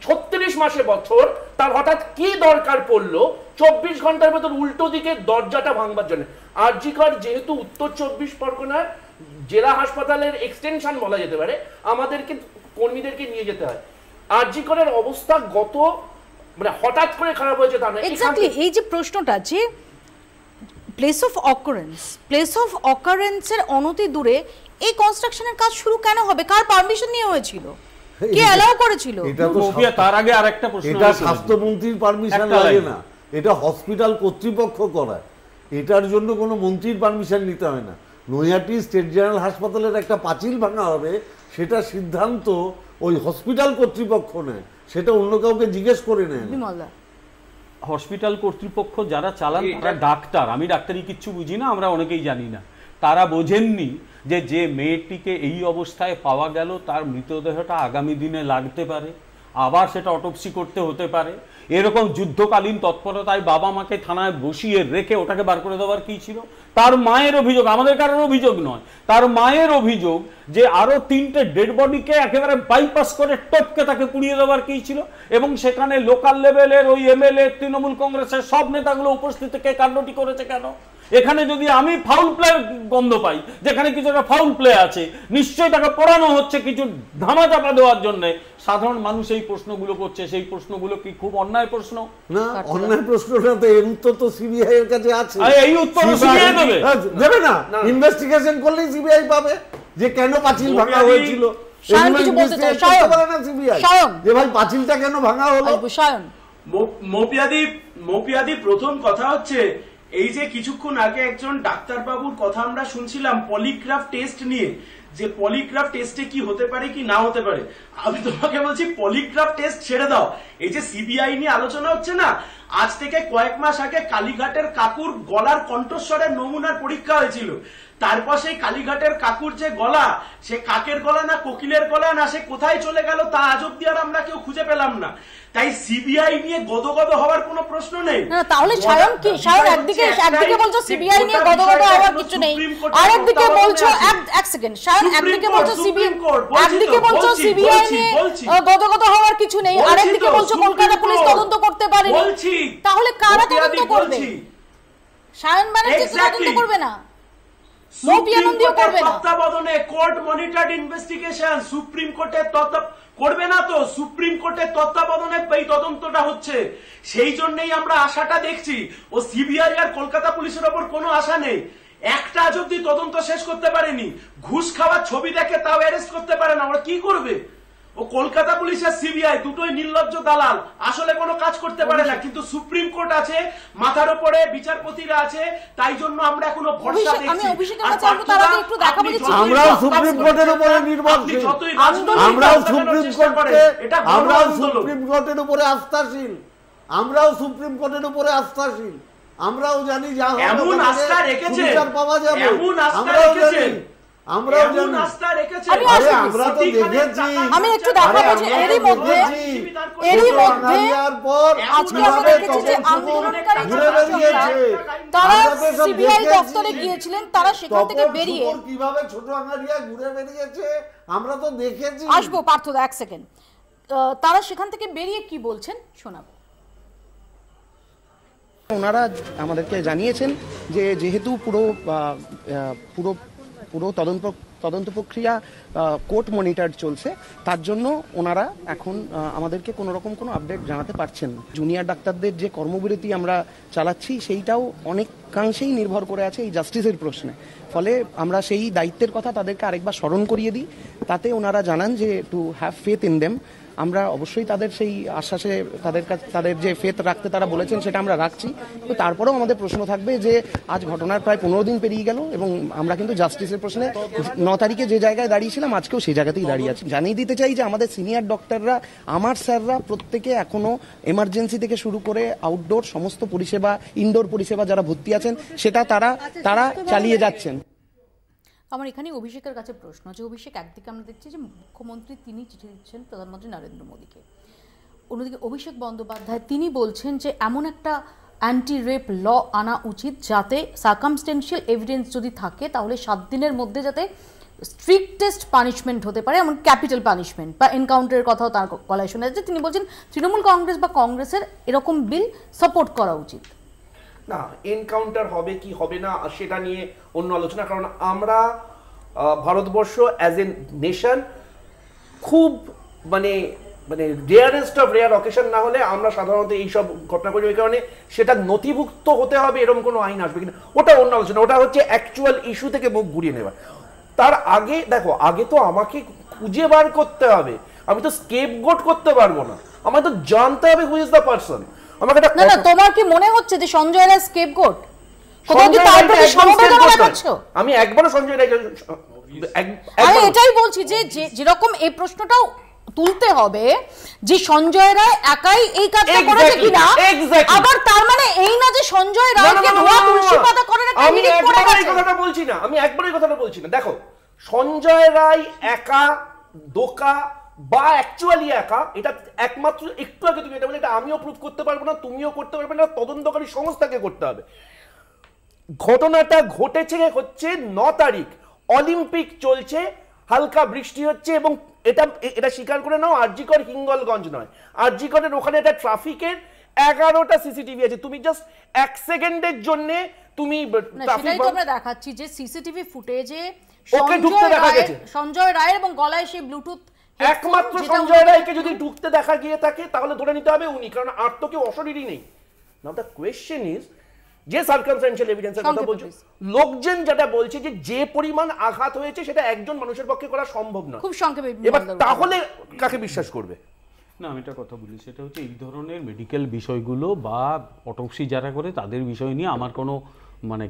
36 মাসে বছর তার হঠাৎ কি দরকার পড়লো 24 ঘন্টার ভেতর উল্টো দিকে দরজাটা ভাঙবার জন্য। আরজি কর যেহেতু উত্তর 24 পরগনার জেলা হাসপাতালের এক্সটেনশন বলা যেতে পারে, আমাদেরকে কর্মীদেরকে নিয়ে যেতে হয়। আরজি করের অবস্থা গত মানে হঠাৎ করে খারাপ হয়েছে তা না। এক্স্যাক্টলি এই যে প্রশ্নটা, যে প্লেস অফ অকারেন্সের অনতি দূরে এই কনস্ট্রাকশনের কাজ শুরু কেন হবে? কার পারমিশন নিয়ে হয়েছিল? কে অ্যালাউ করেছিল? এটা তো তার আগে আরেকটা প্রশ্ন, এটা স্বাস্থ্যমন্ত্রীর পারমিশন লাগে না, এটা হসপিটাল কর্তৃপক্ষ করায়, এটার জন্য কোনো মন্ত্রীর পারমিশন নিতে হয় না। নৈহাটি স্টেট জেনারেল হাসপাতালের একটা পাঁচিল ভাঙা হবে, সেটা সিদ্ধান্ত ওই হসপিটাল কর্তৃপক্ষ নেয়, সেটা অন্য কাউকে জিজ্ঞেস করে নেয়। হসপিটাল কর্তৃপক্ষ যারা চালান তারা ডাক্তার, আমি ডাক্তারি কিচ্ছু বুঝি না, আমরা অনেকেই জানি না। তারা বোঝেননি যে যে মেয়েটিকে এই অবস্থায় পাওয়া গেল তার মৃতদেহটা আগামী দিনে লাগতে পারে, আবার সেটা অটোপসি করতে হতে পারে, এরকম যুদ্ধকালীন তৎপরতায় বাবা মাকে থানায় বসিয়ে রেখে ওটাকে বার করে দেওয়ার কি ছিল? তার মায়ের অভিযোগ, আমাদের কারোর অভিযোগ নয়, তার মায়ের অভিযোগ যে আরো 3টে ডেড বডিকে একেবারে বাইপাস করে টপকে তাকে পুড়িয়ে দেওয়ার কি ছিল। এবং সেখানে লোকাল লেভেলের ওই এমএলএ, তৃণমূল কংগ্রেসের সব নেতাগুলো উপস্থিত থেকে কাণ্ডটি করেছে কেন? এখানে যদি আমি ফাউল প্লের গন্ধ পাই, যেখানে কিছু একটা ফাউল প্লে আছে, নিশ্চয়ই তাকে পড়ানো হচ্ছে কিছু ধামাচাপা দেওয়ার জন্য। সাধারণ মানুষ এই প্রশ্নগুলো করছে, সেই প্রশ্নগুলো কি খুব অন্যায় প্রশ্ন? না, অন্যায় প্রশ্ন না তো, এর উত্তর তো সিবিআই এর কাছে আছে। এই উত্তর সিবিআই দেবে না? ইনভেস্টিগেশন করলেই সিবিআই পাবে যে কেন পাঁচিল ভাঙা হয়েছিল। যে ভাই পাঁচিলটা কেন ভাঙা হলো। মৌপিয়াদি প্রথম কথা হচ্ছে এই যে কিছুক্ষণ আগে একজন ডাক্তারবাবুর কথা আমরা শুনছিলাম পলিগ্রাফ টেস্ট নিয়ে, যে পলিগ্রাফ টেস্টে কি হতে পারে কি না হতে পারে। আমি তোমাকে বলছি পলিগ্রাফ টেস্ট ছেড়ে দাও, এই যে সিবিআই নিয়ে আলোচনা হচ্ছে না, আজ থেকে কয়েক মাস আগে কালীঘাটের কাকুর গলার কণ্ঠস্বরের নমুনার পরীক্ষা হয়েছিল। তারপর সেই কালীঘাটের কাকুর যে গলা, সে কাকের গলা না কোকিলের গলা না সে কোথায় চলে গেল তা আজ অব্দি আর আমরা কেউ খুঁজে পেলাম না। তাই সিবিআই নিয়ে গদগদ হওয়ার কোনো প্রশ্ন নেই। তাহলে সায়ন কি, সায়ন একদিকে বলছো সিবিআই নিয়ে গদগদ হওয়ার কিছু নেই, আরেকদিকে বলছো এক সেকেন্ড সায়ন, একদিকে বলছো সিবিআই নিয়ে গদগদ হওয়ার কিছু নেই, আরেকদিকে বলছো কলকাতা পুলিশ তদন্ত করতে পারেনি। তাহলে কারা তদন্ত করবে? সায়ন ব্যানার্জি তদন্ত করবে না, তত্ত্বাবধানে কোর্ট মনিটর্ড ইনভেস্টিগেশন, সুপ্রিম কোর্টের করবে না তো, সুপ্রিম কোর্টের তত্ত্বাবধানে এই তদন্তটা হচ্ছে। সেই জন্যই আমরা আশাটা দেখছি। ও সিবিআই আর কলকাতা পুলিশের ওপর কোনো আশা নেই। একটা যদি তদন্ত শেষ করতে পারেনি, ঘুষ খাওয়ার ছবি দেখে তাও অ্যারেস্ট করতে পারে না, ওরা কি করবে? ও কলকাতা পুলিশ আর সিবিআই দুটোই নির্লজ্জ দালাল, আসলে কোনো কাজ করতে পারে না। কিন্তু সুপ্রিম কোর্ট আছে, মাথার উপরে বিচারপতিরা আছে, তাই জন্য আমরা এখনো ভরসা দেখছি। আমরাও সুপ্রিম কোর্টের উপরে নির্ভরশীল, আমরাও সুপ্রিম কোর্টের উপরে আস্থাশীল, আমরাও সুপ্রিম কোর্টের উপরে আস্থাশীল। আমরাও জানি যা এমন আস্থা রেখেছে, পাওয়া যাবে, এমন আস্থা রেখেছে, আমরাও জানি, আমরা তো দেখেছি। আমি একটু দেখাবো যে এরই মধ্যে আজকে আমরা দেখেছি যে আন্দোলনকারী তারা সিবিআই দপ্তরে গিয়েছিলেন, তারা সেখান থেকে বেরিয়ে কিভাবে ছোট আঙ্গারিয়া ঘুরে বেরিয়েছে আমরা তো দেখেছি। আসবো পার্থদা, এক সেকেন্ড। তারা সেখান থেকে বেরিয়ে কি বলছেন শোনাবো। ওনারা আমাদেরকে জানিয়েছেন যে যেহেতু পুরো তদন্ত প্রক্রিয়া কোর্ট মনিটর চলছে, তার জন্য ওনারা এখন আমাদেরকে কোনো রকম কোনো আপডেট জানাতে পারছেন না। জুনিয়র ডাক্তারদের যে কর্মবিরতি আমরা চালাচ্ছি সেইটাও অনেকাংশেই নির্ভর করে আছে এই জাস্টিসের প্রশ্নে। ফলে আমরা সেই দায়িত্বের কথা তাদেরকে আরেকবার স্মরণ করিয়ে দিই। তাতে ওনারা জানান যে to have faith in them. আমরা অবশ্যই তাদের সেই আশ্বাসে তাদের যে ফেথ রাখতে তারা বলেছেন সেটা আমরা রাখছি। তো তারপরেও আমাদের প্রশ্ন থাকবে যে আজ ঘটনার প্রায় 15 দিন পেরিয়ে গেল এবং আমরা কিন্তু জাস্টিসের প্রশ্নে 9 তারিখে যে জায়গায় দাঁড়িয়েছিলাম আজকেও সেই জায়গাতেই দাঁড়িয়ে আছি। জানিয়ে দিতে চাই যে আমাদের সিনিয়র ডক্টররা, আমার স্যাররা প্রত্যেকে এখনো এমার্জেন্সি থেকে শুরু করে আউটডোর সমস্ত পরিষেবা, ইনডোর পরিষেবা যারা ভর্তি আছেন সেটা তারা চালিয়ে যাচ্ছেন। আমার এখানে অভিষেকের কাছে প্রশ্ন, যে অভিষেক একদিকে আমরা দেখছি যে মুখ্যমন্ত্রী তিনি চিঠি দিচ্ছেন প্রধানমন্ত্রী নরেন্দ্র মোদীকে, অন্যদিকে অভিষেক বন্দ্যোপাধ্যায় তিনি বলছেন যে এমন একটা অ্যান্টি রেপ ল আনা উচিত যাতে সার্কামস্টেন্সিয়াল এভিডেন্স যদি থাকে তাহলে 7 দিনের মধ্যে যাতে স্ট্রিক্টেস্ট পানিশমেন্ট হতে পারে, এমন ক্যাপিটাল পানিশমেন্ট বা এনকাউন্টারের কথাও তার গলায় শোনা যাচ্ছে। তিনি বলছেন তৃণমূল কংগ্রেস বা কংগ্রেসের এরকম বিল সাপোর্ট করা উচিত না। এনকাউন্টার হবে কি হবে না সেটা নিয়ে অন্য আলোচনা, কারণ আমরা ভারতবর্ষ অ্যাজ এ নেশন খুব মানে রেয়ারেস্ট অফ রেয়ার অকেশন না হলে আমরা সাধারণত এইসব ঘটনা করি। ওই কারণে সেটা নথিভুক্ত হতে হবে এরকম কোনো আইন আসবে কিনা ওটা অন্য আলোচনা, ওটা হচ্ছে অ্যাকচুয়াল ইস্যু থেকে মুখ ঘুরিয়ে নেওয়া। তার আগে দেখো, আগে তো আমাকে খুঁজে বার করতে হবে, আমি তো স্কেপগোট করতে পারবো না, আমাকে তো জানতে হবে হু ইজ দ্য পারসন। আমাকে না না, তোমার কি মনে হচ্ছে যে সঞ্জয় রায় স্কেপগোট? আমি একবারও সঞ্জয় রায়, আমি এটাই বলছি যে যেরকম এই প্রশ্নটাও তুলতে হবে যে সঞ্জয় রায় একাই এই কাজটা করেছে কিনা, আবার তার মানে এই না যে সঞ্জয় রায়কে ধোয়া তুলসী পাতা করে একটা হিড়িক করে গেছে। আমি কথাটা বলছি না, আমি একবারই কথাটা বলছি না। দেখো, সঞ্জয় রায় একা দোকা বা অ্যাকচুয়ালি একা, এটা একমাত্র একটু আগে তুমি এটা বলে, এটা আমিও প্রুফ করতে পারবো না, তুমিও করতে পারবে না, তদন্তকারী সংস্থাকে করতে হবে। ঘটনাটা ঘটেছে হচ্ছে 9 তারিখ, অলিম্পিক চলছে, হালকা বৃষ্টি হচ্ছে, এবং এটা স্বীকার করে নাও আরজিকর হিঙ্গলগঞ্জ নয়, আরজিকরের ওখানে একটা ট্রাফিকের 11টা সিসিটিভি আছে। তুমি জাস্ট 1 সেকেন্ডের জন্য তুমি সেটাই তো আমরা দেখাচ্ছি যে সিসিটিভি ফুটেজে ওকে ঢুকতে দেখা গেছে, সঞ্জয় রায়ের এবং গলায় সেই ব্লুটুথ, একমাত্র সঞ্জয় রায়কে যদি ঢুকতে দেখা গিয়ে থাকে তাহলে ধরে নিতে হবে উনি, কারণ আর তো কেউ অশরীরই নেই। নাও দ্য কোয়েশ্চেন ইজ, যে সার্কামস্ট্যান্সিয়াল এভিডেন্সের কথা বলছো, লোকজন যেটা বলছে যে পরিমাণ আঘাত হয়েছে সেটা একজন মানুষের পক্ষে করা সম্ভব নয়। খুব সংক্ষেপে এবার তাহলে কাকে বিশ্বাস করবে? না, আমি একটা কথা বলি, সেটা হচ্ছে এই ধরনের মেডিকেল বিষয়গুলো বা অটোপসি যারা করে তাদের বিষয় নিয়ে আমার কোনো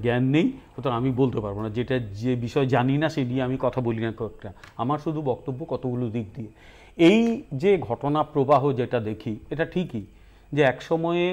জ্ঞান নেই, সুতরাং আমি বলতে পারবো না। যে বিষয় জানি না সে নিয়ে আমি কথা বলি না কয়েকটা। আমার শুধু বক্তব্য কতগুলো দিক দিয়ে। এই যে ঘটনা প্রবাহ যেটা দেখি, এটা ঠিকই যে এক সময়ে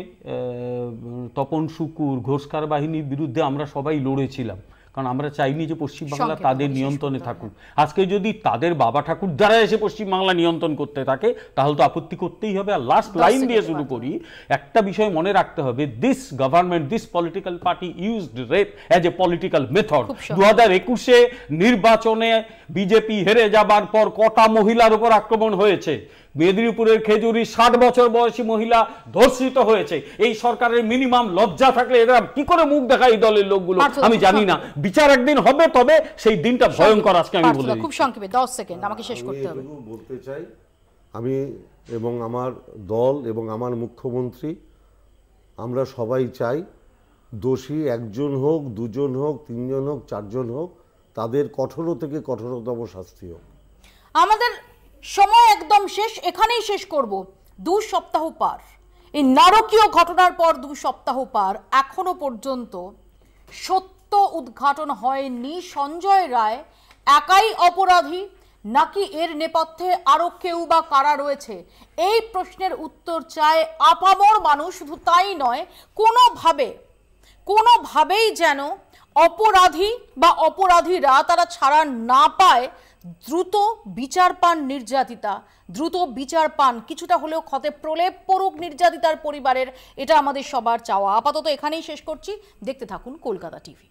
তপন শুকুর, ঘোষকার বাহিনীর বিরুদ্ধে আমরা সবাই লড়েছিলাম, কারণ আমরা চাইনি যে পশ্চিমবাংলা তাদের নিয়ন্ত্রণে থাকুক। আজকে যদি তাদের বাবা ঠাকুর দ্বারা এসে পশ্চিমবাংলা নিয়ন্ত্রণ করতে থাকে তাহলে তো আপত্তি করতেই হবে। আর লাস্ট লাইন দিয়ে শুরু করি, একটা বিষয় মনে রাখতে হবে, this government, this political party used rape as a political method. 2021-এ নির্বাচনে বিজেপি হেরে যাবার পর কটা মহিলার উপর আক্রমণ হয়েছে, মেদিনীপুরের খেজুরি 60 বছর বয়সী মহিলা ধর্ষিত হয়েছে। এই সরকারের মিনিমাম লজ্জা থাকলে এরা কি করে মুখ দেখায় এই দলের লোকগুলো আমি জানি না। বিচার একদিন হবে, তবে সেই দিনটা ভয়ঙ্কর। আজকে আমি বলে খুব সংক্ষেপে 10 সেকেন্ড আমাকে শেষ করতে হবে। বলতে চাই, আমি এবং আমার দল এবং আমার মুখ্যমন্ত্রী আমরা সবাই চাই দোষী একজন হোক, দুজন হোক, তিনজন হোক, চারজন হোক, তাদের কঠোর থেকে কঠোরতম শাস্তি হোক। আমাদের সময় একদম শেষ, এখানেই শেষ করব। 2 সপ্তাহ পার, এই নারকীয় ঘটনার পর 2 সপ্তাহ পার, এখনো পর্যন্ত সত্য উদ্ঘাটন হয়নি। সঞ্জয় রায় একাই অপরাধী নাকি এর নেপথ্যে আরো কেউ বা কারা রয়েছে, এই প্রশ্নের উত্তর চায় আপামর মানুষ। শুধু তাই নয়, কোনোভাবেই যেন অপরাধী বা অপরাধীরা তারা ছাড়া না পায়, দ্রুত বিচার পান নির্যাতিতা, দ্রুত বিচার পান, কিছুটা হলেও ক্ষতে প্রলেপ পড়ুক নির্যাতিতার পরিবারের, এটা আমাদের সবার চাওয়া। আপাতত এখানেই শেষ করছি, দেখতে থাকুন কলকাতা টিভি।